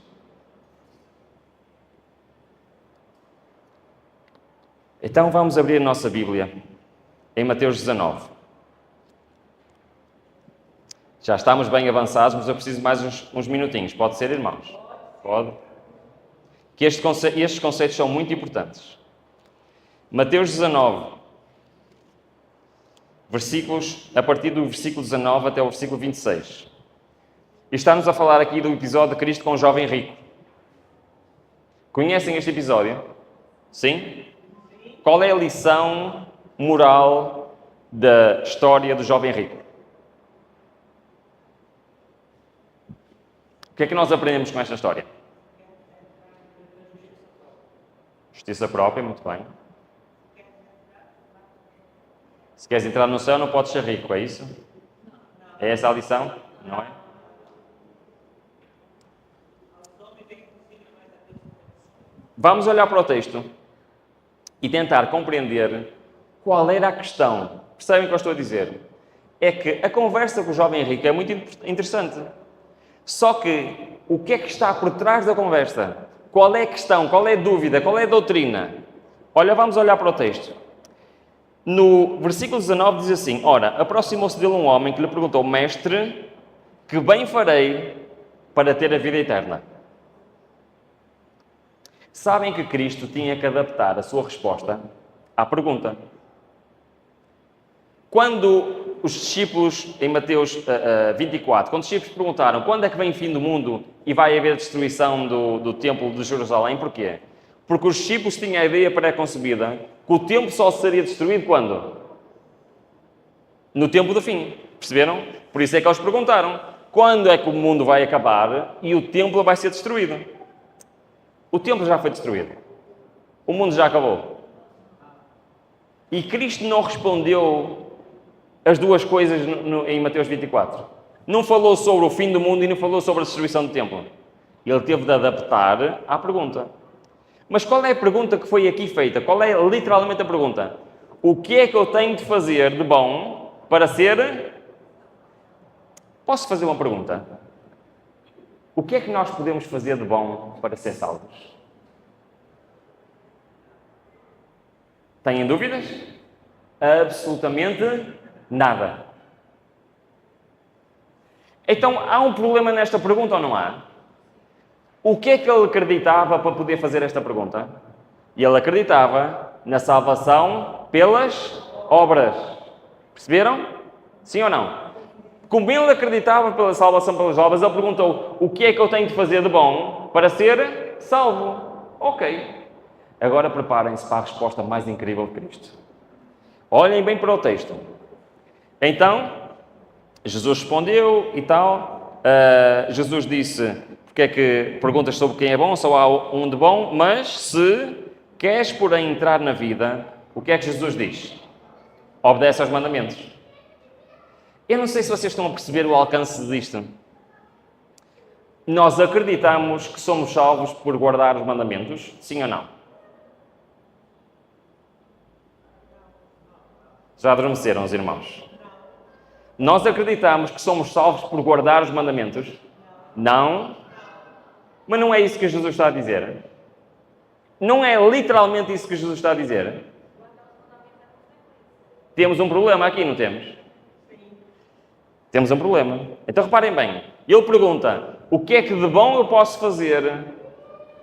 Então vamos abrir a nossa Bíblia em Mateus 19. Já estamos bem avançados, mas eu preciso de mais uns minutinhos. Pode ser, irmãos? Pode. Que estes conceitos são muito importantes. Mateus 19, a partir do versículo 19 até o versículo 26. E está-nos a falar aqui do episódio de Cristo com o jovem rico. Conhecem este episódio? Sim? Qual é a lição moral da história do jovem rico? O que é que nós aprendemos com esta história? Justiça própria, muito bem. Se queres entrar no céu, não podes ser rico, é isso? É essa a lição? Não é? Vamos olhar para o texto e tentar compreender qual era a questão. Percebem o que eu estou a dizer? É que a conversa com o jovem rico é muito interessante. Só que o que é que está por trás da conversa? Qual é a questão? Qual é a dúvida? Qual é a doutrina? Olha, vamos olhar para o texto. No versículo 19 diz assim: ora, aproximou-se dele um homem que lhe perguntou: Mestre, que bem farei para ter a vida eterna? Sabem que Cristo tinha que adaptar a sua resposta à pergunta. Quando os discípulos, em Mateus 24, quando os discípulos perguntaram quando é que vem o fim do mundo e vai haver a destruição do templo de Jerusalém, porquê? Porque os discípulos tinham a ideia pré-concebida que o templo só seria destruído quando? No tempo do fim. Perceberam? Por isso é que eles perguntaram: quando é que o mundo vai acabar e o templo vai ser destruído? O templo já foi destruído. O mundo já acabou. E Cristo não respondeu as duas coisas em Mateus 24. Não falou sobre o fim do mundo e não falou sobre a destruição do templo. Ele teve de adaptar à pergunta. Mas qual é a pergunta que foi aqui feita? Qual é literalmente a pergunta? O que é que eu tenho de fazer de bom para ser... Posso fazer uma pergunta? O que é que nós podemos fazer de bom para ser salvos? Têm dúvidas? Absolutamente nada. Então, há um problema nesta pergunta ou não há? O que é que ele acreditava para poder fazer esta pergunta? Ele acreditava na salvação pelas obras. Perceberam? Sim ou não? Como ele acreditava pela salvação pelas obras, ele perguntou: o que é que eu tenho de fazer de bom para ser salvo? Ok. Agora preparem-se para a resposta mais incrível de Cristo. Olhem bem para o texto. Então, Jesus respondeu e tal. Jesus disse: porque é que perguntas sobre quem é bom? Só há um de bom. Mas se queres, porém, entrar na vida, o que é que Jesus diz? Obedece aos mandamentos. Eu não sei se vocês estão a perceber o alcance disto. Nós acreditamos que somos salvos por guardar os mandamentos? Sim ou não? Já adormeceram os irmãos? Nós acreditamos que somos salvos por guardar os mandamentos? Não. Mas não é isso que Jesus está a dizer. Não é literalmente isso que Jesus está a dizer. Temos um problema aqui, não temos? Temos um problema. Então reparem bem. Ele pergunta: o que é que de bom eu posso fazer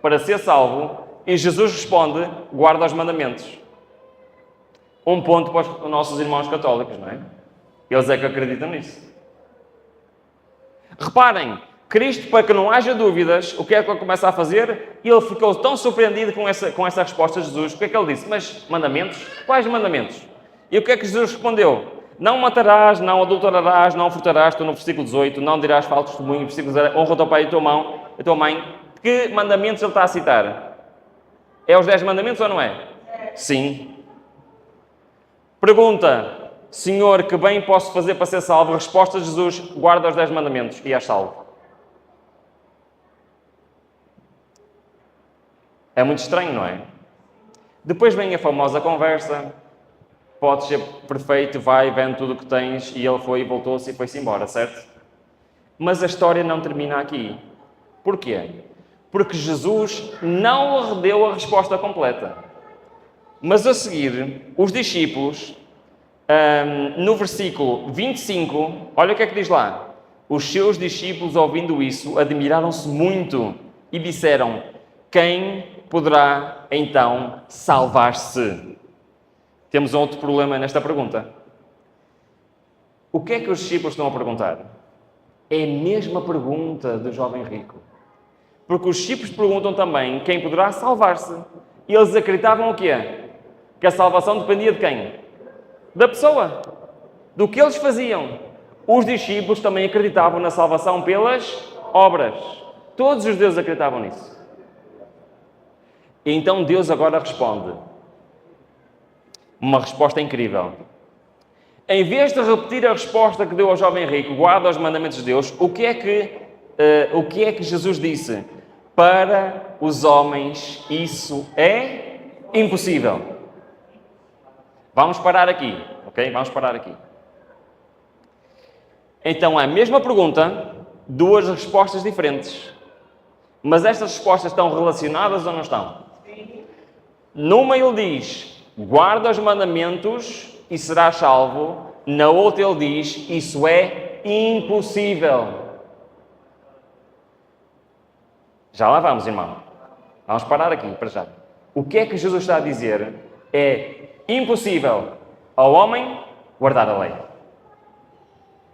para ser salvo? E Jesus responde: guarda os mandamentos. Um ponto para os nossos irmãos católicos, não é? Eles é que acreditam nisso. Reparem, Cristo, para que não haja dúvidas, o que é que ele começa a fazer? Ele ficou tão surpreendido com essa resposta de Jesus. O que é que ele disse? Mas mandamentos? Quais mandamentos? E o que é que Jesus respondeu? Não matarás, não adulterarás, não furtarás. Estou no versículo 18. Não dirás falso testemunho. Versículo 0. Honra o teu pai e a tua mãe. Que mandamentos ele está a citar? É os 10 mandamentos ou não é? Sim. Pergunta: Senhor, que bem posso fazer para ser salvo? Resposta de Jesus: guarda os 10 mandamentos e és salvo. É muito estranho, não é? Depois vem a famosa conversa: podes ser perfeito, vai, vende tudo o que tens, e ele foi, voltou-se e foi-se embora, certo? Mas a história não termina aqui. Porquê? Porque Jesus não lhe deu a resposta completa. Mas a seguir, os discípulos, no versículo 25, olha o que é que diz lá. Os seus discípulos, ouvindo isso, admiraram-se muito e disseram: quem poderá então salvar-se? Temos outro problema nesta pergunta. O que é que os discípulos estão a perguntar? É a mesma pergunta do jovem rico. Porque os discípulos perguntam também quem poderá salvar-se. E eles acreditavam o quê? Que a salvação dependia de quem? Da pessoa. Do que eles faziam. Os discípulos também acreditavam na salvação pelas obras. Todos os deuses acreditavam nisso. E então Deus agora responde. Uma resposta incrível. Em vez de repetir a resposta que deu ao jovem rico, guarda os mandamentos de Deus, o que é que Jesus disse? Para os homens isso é impossível. Vamos parar aqui, ok? Vamos parar aqui. Então, a mesma pergunta, duas respostas diferentes. Mas estas respostas estão relacionadas ou não estão? Numa ele diz: guarda os mandamentos e serás salvo. Na outra ele diz, isso é impossível. Já lá vamos, irmão. Vamos parar aqui, para já. O que é que Jesus está a dizer? É impossível ao homem guardar a lei.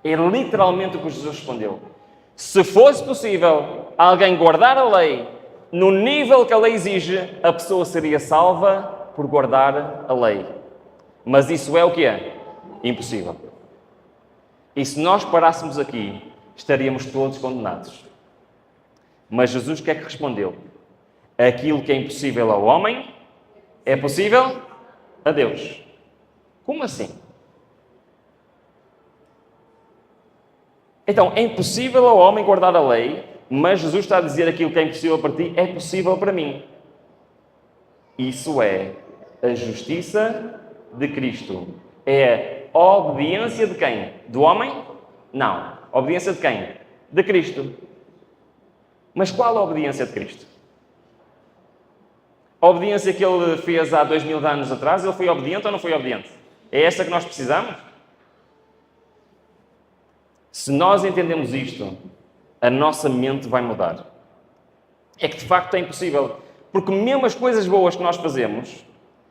É literalmente o que Jesus respondeu. Se fosse possível alguém guardar a lei no nível que a lei exige, a pessoa seria salva por guardar a lei. Mas isso é o que é? Impossível. E se nós parássemos aqui, estaríamos todos condenados. Mas Jesus o que é que respondeu? Aquilo que é impossível ao homem é possível a Deus. Como assim? Então, é impossível ao homem guardar a lei, mas Jesus está a dizer aquilo que é impossível para ti, é possível para mim. Isso é a justiça de Cristo. É a obediência de quem? Do homem? Não. A obediência de quem? De Cristo. Mas qual a obediência de Cristo? A obediência que ele fez há 2000 anos atrás, ele foi obediente ou não foi obediente? É essa que nós precisamos? Se nós entendemos isto, a nossa mente vai mudar. É que de facto é impossível. Porque mesmo as coisas boas que nós fazemos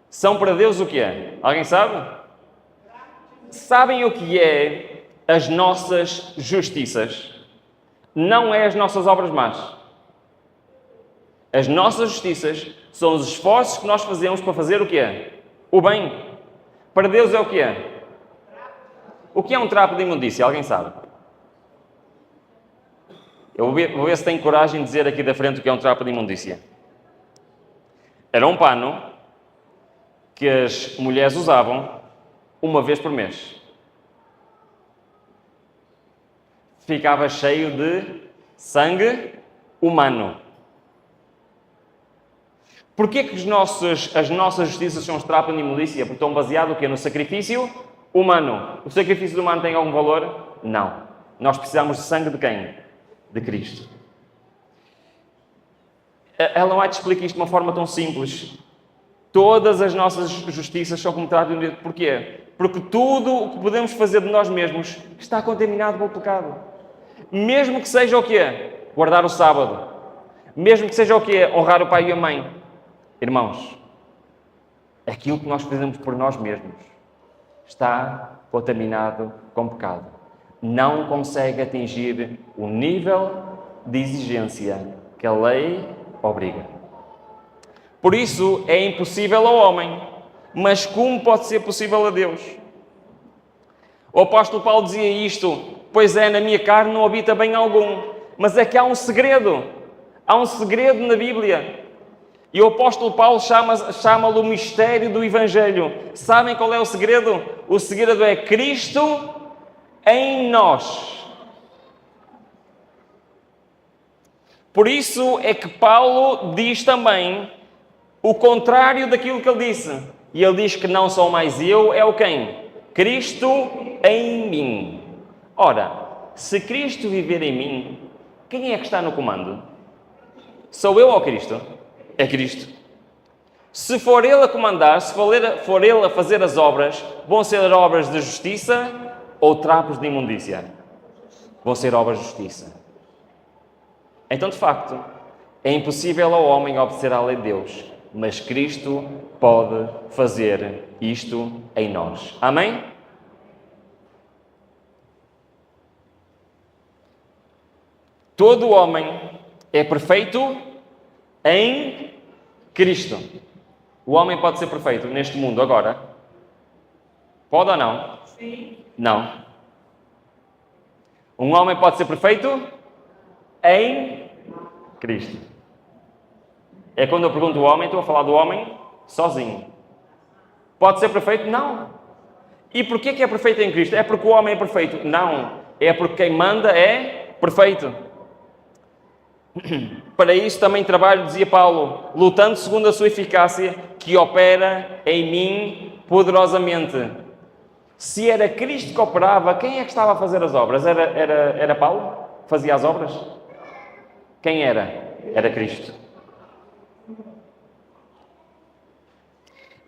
são para Deus o que é? Alguém sabe? Sabem o que é as nossas justiças? Não é as nossas obras más. As nossas justiças são os esforços que nós fazemos para fazer o que é? O bem. Para Deus é o que é? O que é um trapo de imundícia? Alguém sabe? Eu vou ver se tenho coragem de dizer aqui da frente o que é um trapo de imundícia. Era um pano que as mulheres usavam uma vez por mês. Ficava cheio de sangue humano. Porquê que as nossas justiças são um trapo de imundícia? Porque estão baseadas no sacrifício humano. O sacrifício humano tem algum valor? Não. Nós precisamos de sangue de quem? De Cristo. Ellen White explica isto de uma forma tão simples. Todas as nossas justiças são como trapo de imundícia. Porquê? Porque tudo o que podemos fazer de nós mesmos está contaminado pelo pecado. Mesmo que seja o quê? Guardar o sábado. Mesmo que seja o quê? Honrar o pai e a mãe. Irmãos, aquilo que nós fazemos por nós mesmos está contaminado com pecado. Não consegue atingir o nível de exigência que a lei obriga. Por isso, é impossível ao homem. Mas como pode ser possível a Deus? O apóstolo Paulo dizia isto: pois é, na minha carne não habita bem algum. Mas é que há um segredo. Há um segredo na Bíblia. E o apóstolo Paulo chama-lo o mistério do Evangelho. Sabem qual é o segredo? O segredo é Cristo em nós. Por isso é que Paulo diz também o contrário daquilo que ele disse. E ele diz que não sou mais eu, é o quem? Cristo em mim. Ora, se Cristo viver em mim, quem é que está no comando? Sou eu ou Cristo? É Cristo. Se for Ele a comandar, se for Ele a fazer as obras, vão ser obras de justiça ou trapos de imundícia? Vão ser obras de justiça. Então, de facto, é impossível ao homem obedecer à lei de Deus, mas Cristo pode fazer isto em nós. Amém? Todo homem é perfeito em Cristo. O homem pode ser perfeito neste mundo agora? Pode ou não? Sim. Não. Um homem pode ser perfeito em Cristo. É quando eu pergunto o homem, estou a falar do homem sozinho. Pode ser perfeito? Não. E porquê que é perfeito em Cristo? É porque o homem é perfeito? Não. É porque quem manda é perfeito. Para isso também trabalho, dizia Paulo, lutando segundo a sua eficácia, que opera em mim poderosamente. Se era Cristo que operava, quem é que estava a fazer as obras? Era Paulo? Fazia as obras? Quem era? Era Cristo.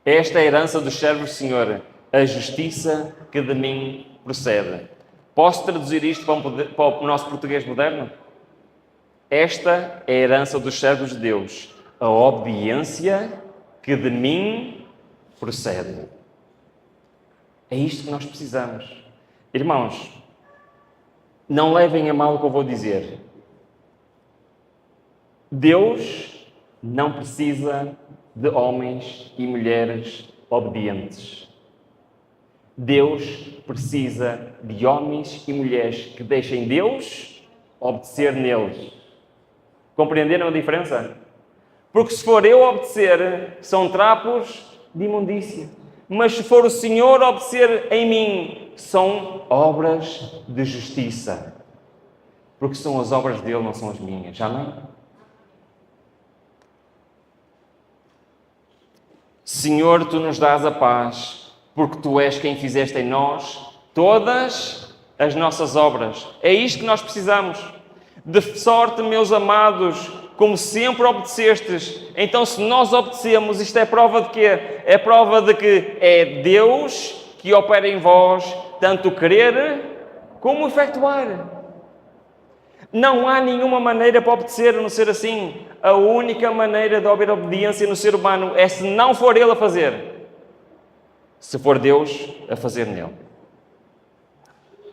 Esta é a herança dos servos do Senhor, a justiça que de mim procede. Posso traduzir isto para o nosso português moderno? Esta é a herança dos servos de Deus, a obediência que de mim procede. É isto que nós precisamos. Irmãos, não levem a mal o que eu vou dizer. Deus não precisa de homens e mulheres obedientes. Deus precisa de homens e mulheres que deixem Deus obedecer neles. Compreenderam a diferença? Porque se for eu obedecer, são trapos de imundícia. Mas se for o Senhor obedecer em mim, são obras de justiça. Porque são as obras dele, não são as minhas. Amém? Senhor, tu nos dás a paz, porque tu és quem fizeste em nós todas as nossas obras. É isto que nós precisamos. De sorte, meus amados, como sempre obedecestes. Então, se nós obedecemos, isto é prova de quê? É prova de que é Deus que opera em vós, tanto o querer como o efetuar. Não há nenhuma maneira para obedecer a não ser assim. A única maneira de haver obediência no ser humano é se não for ele a fazer. Se for Deus a fazer nele.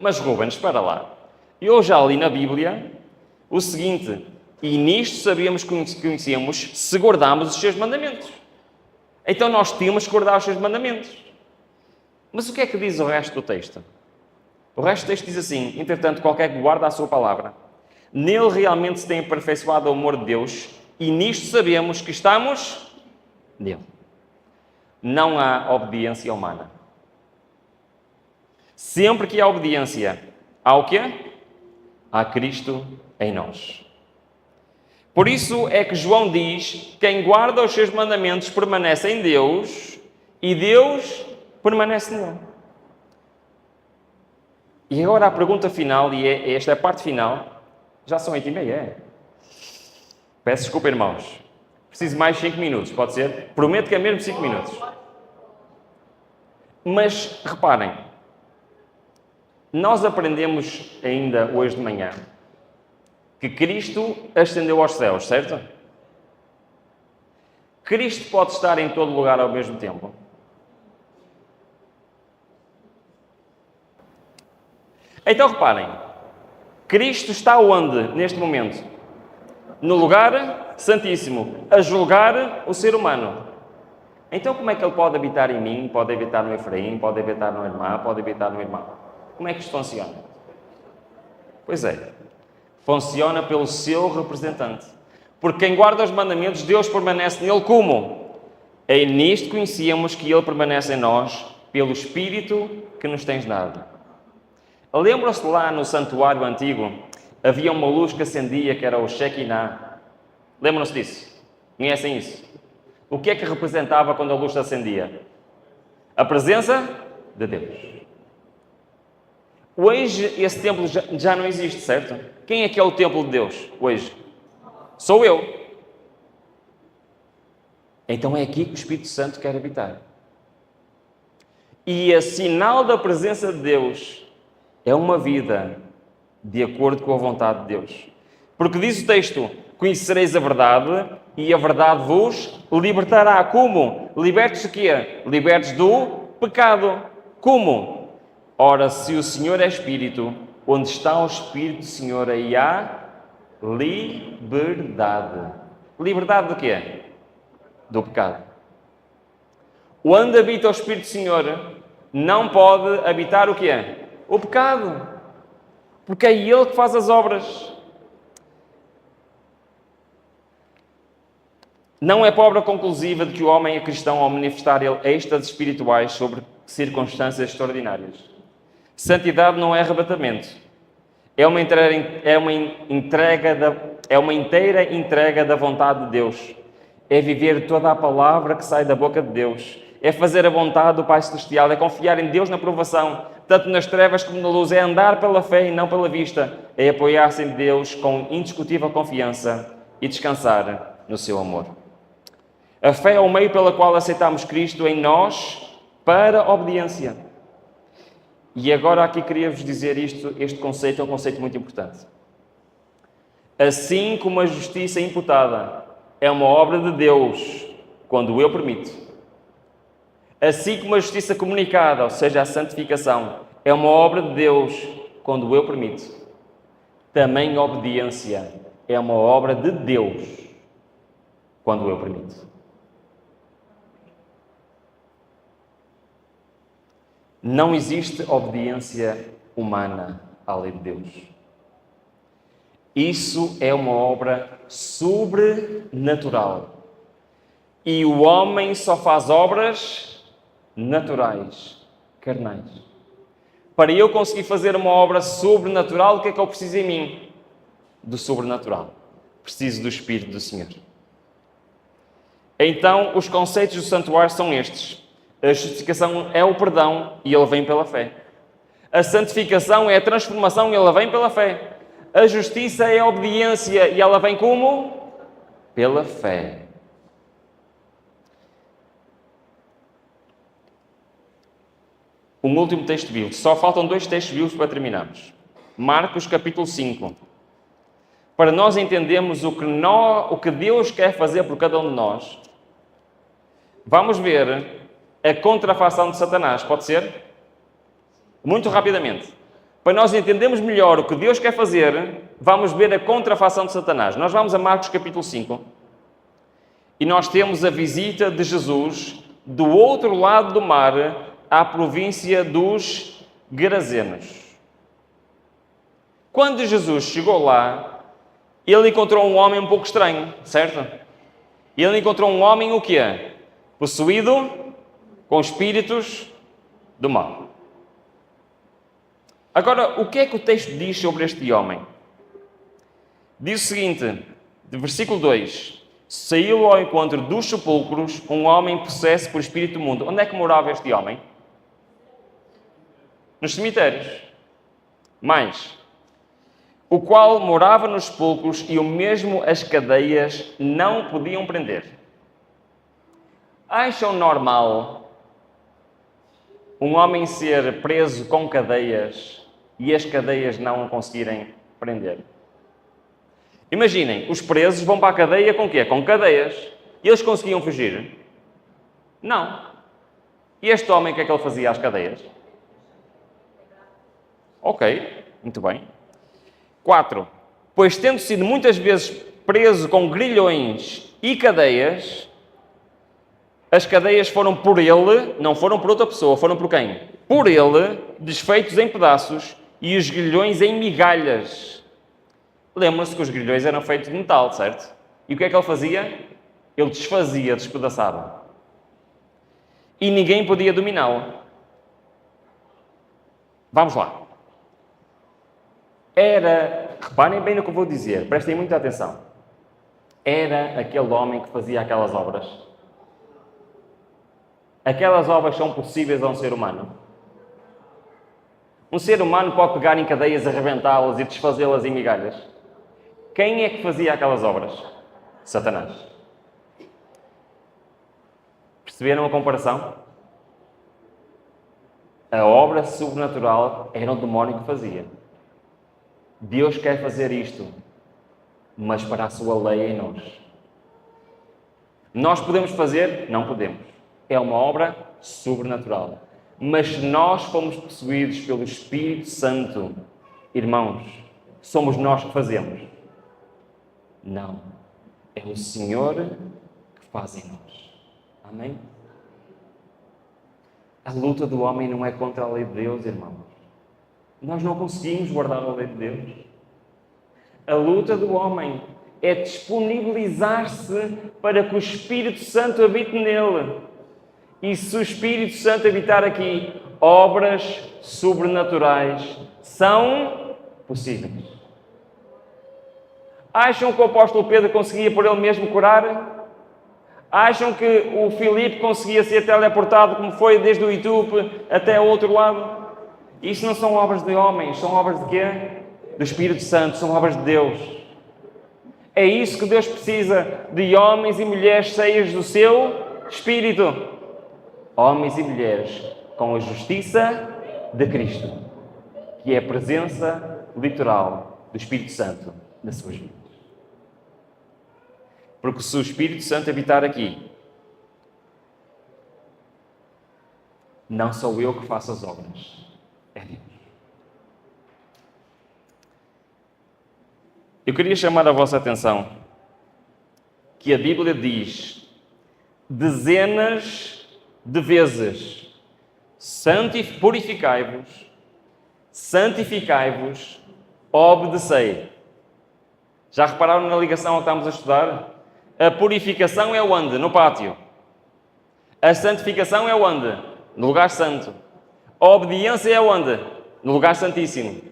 Mas Rubens, espera lá. Eu já li na Bíblia o seguinte: e nisto sabíamos que conhecíamos se guardámos os seus mandamentos. Então nós tínhamos que guardar os seus mandamentos. Mas o que é que diz o resto do texto? O resto do texto diz assim: entretanto, qualquer que guarda a sua palavra, nele realmente se tem aperfeiçoado o amor de Deus, e nisto sabemos que estamos nele. Não há obediência humana. Sempre que há obediência, há o quê? Há Cristo em nós. Por isso é que João diz: quem guarda os seus mandamentos permanece em Deus e Deus permanece nele. E agora a pergunta final, e esta é a parte final. Já são 8h30, é? Peço desculpa, irmãos. Preciso mais 5 minutos, pode ser? Prometo que é mesmo 5 minutos. Mas reparem, nós aprendemos ainda hoje de manhã que Cristo ascendeu aos céus, certo? Cristo pode estar em todo lugar ao mesmo tempo. Então reparem, Cristo está onde neste momento? No lugar santíssimo, a julgar o ser humano. Então como é que ele pode habitar em mim, pode habitar no Efraim, pode habitar no irmão, pode habitar no irmão? Como é que isto funciona? Pois é, funciona pelo seu representante. Porque quem guarda os mandamentos, Deus permanece nele como? É nisto conhecíamos que ele permanece em nós, pelo Espírito que nos tens dado. Lembram-se lá no santuário antigo, havia uma luz que acendia, que era o Shekinah. Lembram-se disso? Conhecem isso? O que é que representava quando a luz se acendia? A presença de Deus. Hoje esse templo já não existe, certo? Quem é que é o templo de Deus hoje? Sou eu. Então é aqui que o Espírito Santo quer habitar. E a sinal da presença de Deus é uma vida de acordo com a vontade de Deus. Porque diz o texto: conhecereis a verdade e a verdade vos libertará. Como? Libertos de quê? Libertos do pecado. Como? Ora, se o Senhor é Espírito, onde está o Espírito do Senhor, aí há liberdade. Liberdade do quê? Do pecado. Onde habita o Espírito do Senhor, não pode habitar o quê? O pecado. Porque é Ele que faz as obras. Não é por obra conclusiva de que o homem é cristão ao manifestar ele êxtases espirituais sobre circunstâncias extraordinárias. Santidade não é arrebatamento. É uma inteira entrega da vontade de Deus. É viver toda a palavra que sai da boca de Deus. É fazer a vontade do Pai Celestial. É confiar em Deus na provação, tanto nas trevas como na luz. É andar pela fé e não pela vista. É apoiar-se em Deus com indiscutível confiança e descansar no seu amor. A fé é o meio pela qual aceitamos Cristo em nós para a obediência. E agora aqui queria-vos dizer isto, este conceito é um conceito muito importante. Assim como a justiça imputada é uma obra de Deus, quando eu permito, assim como a justiça comunicada, ou seja, a santificação, é uma obra de Deus, quando eu permito, também a obediência é uma obra de Deus, quando eu permito. Não existe obediência humana à lei de Deus. Isso é uma obra sobrenatural. E o homem só faz obras naturais, carnais. Para eu conseguir fazer uma obra sobrenatural, o que é que eu preciso em mim? Do sobrenatural. Preciso do Espírito do Senhor. Então, os conceitos do santuário são estes. A justificação é o perdão e ele vem pela fé. A santificação é a transformação e ela vem pela fé. A justiça é a obediência e ela vem como? Pela fé. Um último texto bíblico. Só faltam 2 textos bíblicos para terminarmos. Marcos capítulo 5. Para nós entendermos o que Deus quer fazer por cada um de nós, vamos ver a contrafação de Satanás. Pode ser? Muito rapidamente. Para nós entendermos melhor o que Deus quer fazer, vamos ver a contrafação de Satanás. Nós vamos a Marcos capítulo 5 e nós temos a visita de Jesus do outro lado do mar à província dos Gerazenos. Quando Jesus chegou lá, ele encontrou um homem um pouco estranho, certo? Ele encontrou um homem o quê? Possuído com espíritos do mal. Agora, o que é que o texto diz sobre este homem? Diz o seguinte, de versículo 2: Saiu ao encontro dos sepulcros um homem possesso por espírito imundo. Onde é que morava este homem? Nos cemitérios. Mais, o qual morava nos sepulcros e o mesmo as cadeias não podiam prender. Acham normal um homem ser preso com cadeias e as cadeias não o conseguirem prender? Imaginem, os presos vão para a cadeia com o quê? Com cadeias. E eles conseguiam fugir? Não. E este homem, o que é que ele fazia às cadeias? Ok, muito bem. 4. Pois tendo sido muitas vezes preso com grilhões e cadeias, as cadeias foram por ele, não foram por outra pessoa, foram por quem? Por ele, desfeitos em pedaços, e os grilhões em migalhas. Lembram-se que os grilhões eram feitos de metal, certo? E o que é que ele fazia? Ele desfazia, despedaçava. E ninguém podia dominá-lo. Vamos lá. Reparem bem no que eu vou dizer, prestem muita atenção. Era aquele homem que fazia aquelas obras. Aquelas obras são possíveis a um ser humano. Um ser humano pode pegar em cadeias, arrebentá-las e desfazê-las em migalhas. Quem é que fazia aquelas obras? Satanás. Perceberam a comparação? A obra sobrenatural era um demónio que fazia. Deus quer fazer isto, mas para a sua lei em nós. Nós podemos fazer? Não podemos. É uma obra sobrenatural. Mas se nós fomos possuídos pelo Espírito Santo, irmãos, somos nós que fazemos? Não. É o Senhor que faz em nós. Amém? A luta do homem não é contra a lei de Deus, irmãos. Nós não conseguimos guardar a lei de Deus. A luta do homem é disponibilizar-se para que o Espírito Santo habite nele. E se o Espírito Santo habitar aqui, obras sobrenaturais são possíveis. Acham que o apóstolo Pedro conseguia por ele mesmo curar? Acham que o Filipe conseguia ser teleportado como foi desde o Itupe até o outro lado? Isso não são obras de homens, são obras de quê? Do Espírito Santo, são obras de Deus. É isso que Deus precisa, de homens e mulheres cheios do seu Espírito. homens e mulheres com a justiça de Cristo, que é a presença literal do Espírito Santo nas suas vidas. Porque se o Espírito Santo habitar aqui, não sou eu que faço as obras, é Deus. Eu queria chamar a vossa atenção que a Bíblia diz dezenas de vezes: purificai-vos, santificai-vos, obedecei. Já repararam na ligação que estamos a estudar? A purificação é onde? No pátio. A santificação é onde? No lugar santo. A obediência é onde? No lugar santíssimo.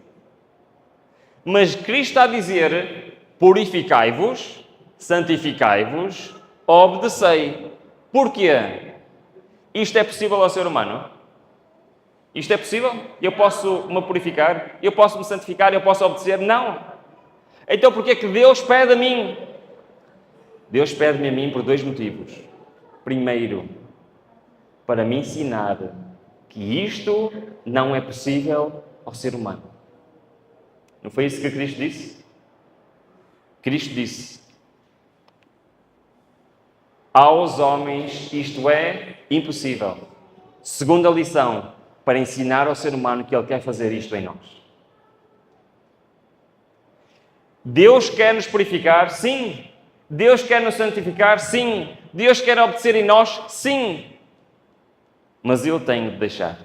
Mas Cristo está a dizer: purificai-vos, santificai-vos, obedecei. Porquê? Isto é possível ao ser humano? Isto é possível? Eu posso me purificar? Eu posso me santificar? Eu posso obedecer? Não. Então porquê é que Deus pede a mim? Deus pede-me a mim por dois motivos. Primeiro, para me ensinar que isto não é possível ao ser humano. Não foi isso que Cristo disse? Cristo disse: aos homens isto é impossível. Segunda lição, para ensinar ao ser humano que Ele quer fazer isto em nós. Deus quer nos purificar? Sim. Deus quer nos santificar? Sim. Deus quer obedecer em nós? Sim. Mas eu tenho de deixar.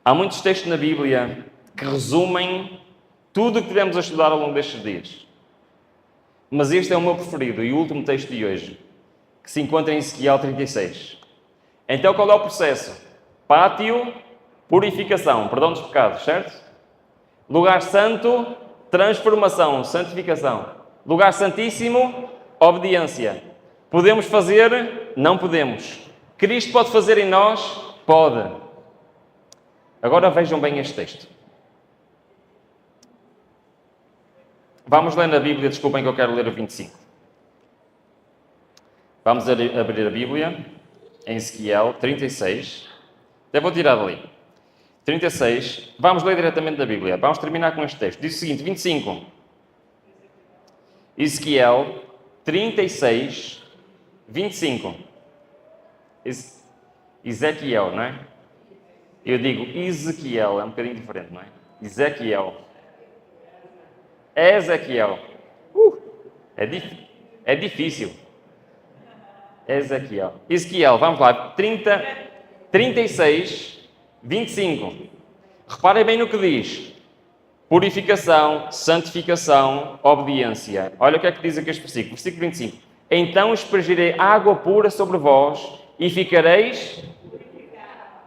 Há muitos textos na Bíblia que resumem tudo o que tivemos a estudar ao longo destes dias. Mas este é o meu preferido e o último texto de hoje, que se encontra em Ezequiel 36. Então qual é o processo? Pátio, purificação, perdão dos pecados, certo? Lugar santo, transformação, santificação. Lugar santíssimo, obediência. Podemos fazer? Não podemos. Cristo pode fazer em nós? Pode. Agora vejam bem este texto. Vamos ler na Bíblia, desculpem que eu quero ler o 25. Vamos abrir a Bíblia em Ezequiel 36. Até vou tirar dali. 36. Vamos ler diretamente da Bíblia. Vamos terminar com este texto. Diz o seguinte, 25. Ezequiel 36, 25. Ezequiel, não é? Eu digo Ezequiel, é um bocadinho diferente, não é? Ezequiel. Ezequiel. É difícil. Ezequiel. Ezequiel, vamos lá. 36, 25. Reparem bem no que diz. Purificação, santificação, obediência. Olha o que é que diz aqui este versículo. Versículo 25. Então aspergirei água pura sobre vós e ficareis...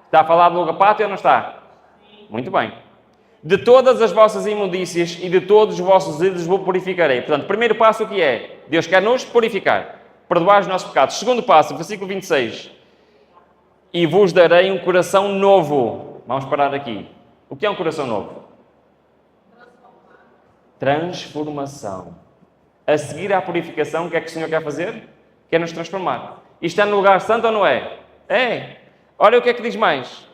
Está a falar do lugar pátio ou não está? Muito bem. De todas as vossas imundícias e de todos os vossos ídolos vos purificarei. Portanto, primeiro passo o que é? Deus quer nos purificar, perdoar os nossos pecados. Segundo passo, versículo 26. E vos darei um coração novo. Vamos parar aqui. O que é um coração novo? Transformação. A seguir à purificação, o que é que o Senhor quer fazer? Quer nos transformar. Isto é no lugar santo ou não é? É. Olha o que é que diz mais.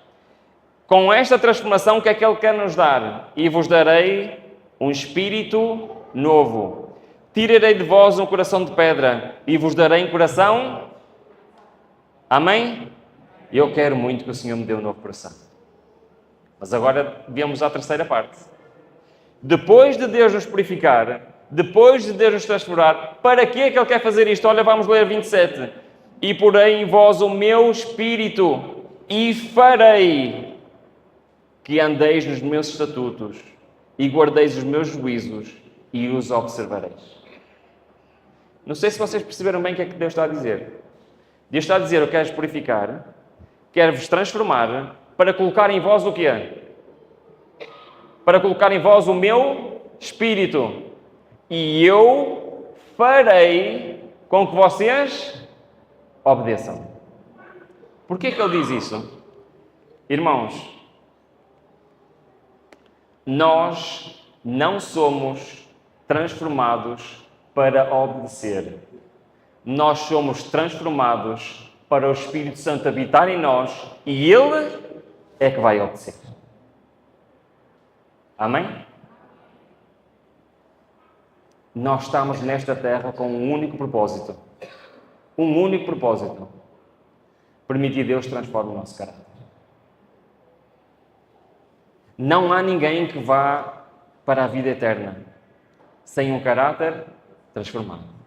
Com esta transformação, o que é que Ele quer nos dar? E vos darei um espírito novo. Tirarei de vós um coração de pedra e vos darei um coração... Amém? Eu quero muito que o Senhor me dê um novo coração. Mas agora vemos a terceira parte. Depois de Deus nos purificar, depois de Deus nos transformar, para que é que Ele quer fazer isto? Olha, vamos ler 27. E porei em vós o meu espírito e farei que andeis nos meus estatutos e guardeis os meus juízos e os observareis. Não sei se vocês perceberam bem o que é que Deus está a dizer. Deus está a dizer: eu quero-vos purificar, quero-vos transformar, para colocar em vós o quê? Para colocar em vós o meu espírito. E eu farei com que vocês obedeçam. Porquê que Ele diz isso? Irmãos, nós não somos transformados para obedecer. Nós somos transformados para o Espírito Santo habitar em nós e Ele é que vai obedecer. Amém? Nós estamos nesta terra com um único propósito. Um único propósito. Permitir Deus transformar o nosso caráter. Não há ninguém que vá para a vida eterna sem um caráter transformado.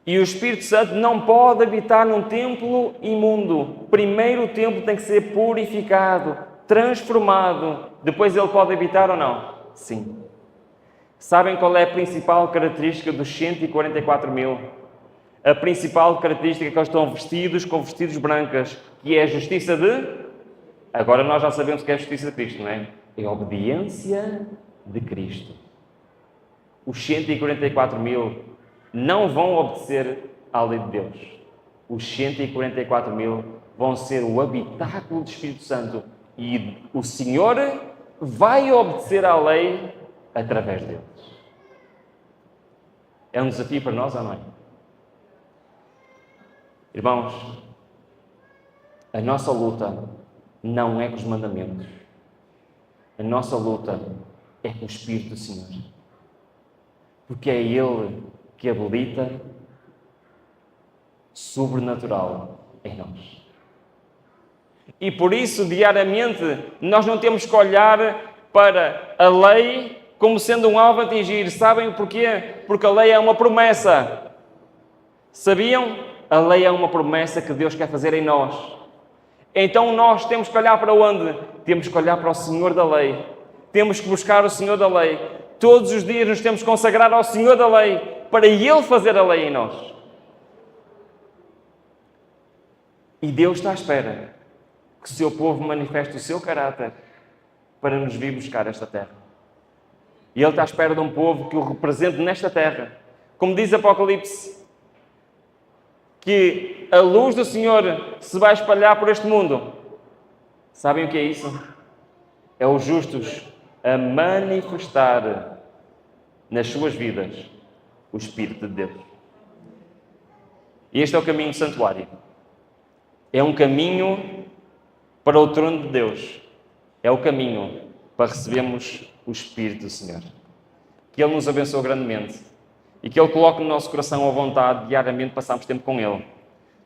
E o Espírito Santo não pode habitar num templo imundo. Primeiro o templo tem que ser purificado, transformado. Depois ele pode habitar ou não? Sim. Sabem qual é a principal característica dos 144 mil? A principal característica é que eles estão vestidos com vestidos brancos, que é a justiça de... Agora nós já sabemos o que é a justiça de Cristo, não é? É a obediência de Cristo. Os 144 mil não vão obedecer à lei de Deus. Os 144 mil vão ser o habitáculo do Espírito Santo e o Senhor vai obedecer à lei através deles. É um desafio para nós ou não é? Irmãos, a nossa luta não é com os mandamentos. A nossa luta é com o Espírito do Senhor. Porque é Ele que habilita sobrenatural em nós. E por isso, diariamente, nós não temos que olhar para a lei como sendo um alvo a atingir. Sabem porquê? Porque a lei é uma promessa. Sabiam? A lei é uma promessa que Deus quer fazer em nós. Então nós temos que olhar para onde? Temos que olhar para o Senhor da lei. Temos que buscar o Senhor da lei. Todos os dias nos temos que consagrar ao Senhor da lei para Ele fazer a lei em nós. E Deus está à espera que o seu povo manifeste o seu caráter para nos vir buscar esta terra. E Ele está à espera de um povo que o represente nesta terra. Como diz Apocalipse, que a luz do Senhor se vai espalhar por este mundo. Sabem o que é isso? É os justos a manifestar nas suas vidas o Espírito de Deus. E este é o caminho do santuário. É um caminho para o trono de Deus. É o caminho para recebermos o Espírito do Senhor. Que Ele nos abençoe grandemente e que Ele coloque no nosso coração a vontade de diariamente passarmos tempo com Ele.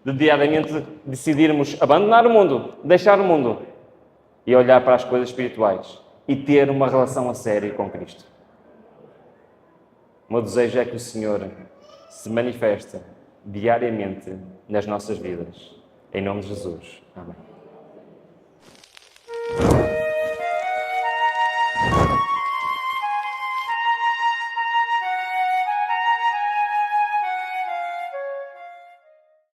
De diariamente decidirmos abandonar o mundo, deixar o mundo e olhar para as coisas espirituais e ter uma relação a sério com Cristo. O meu desejo é que o Senhor se manifeste diariamente nas nossas vidas. Em nome de Jesus. Amém.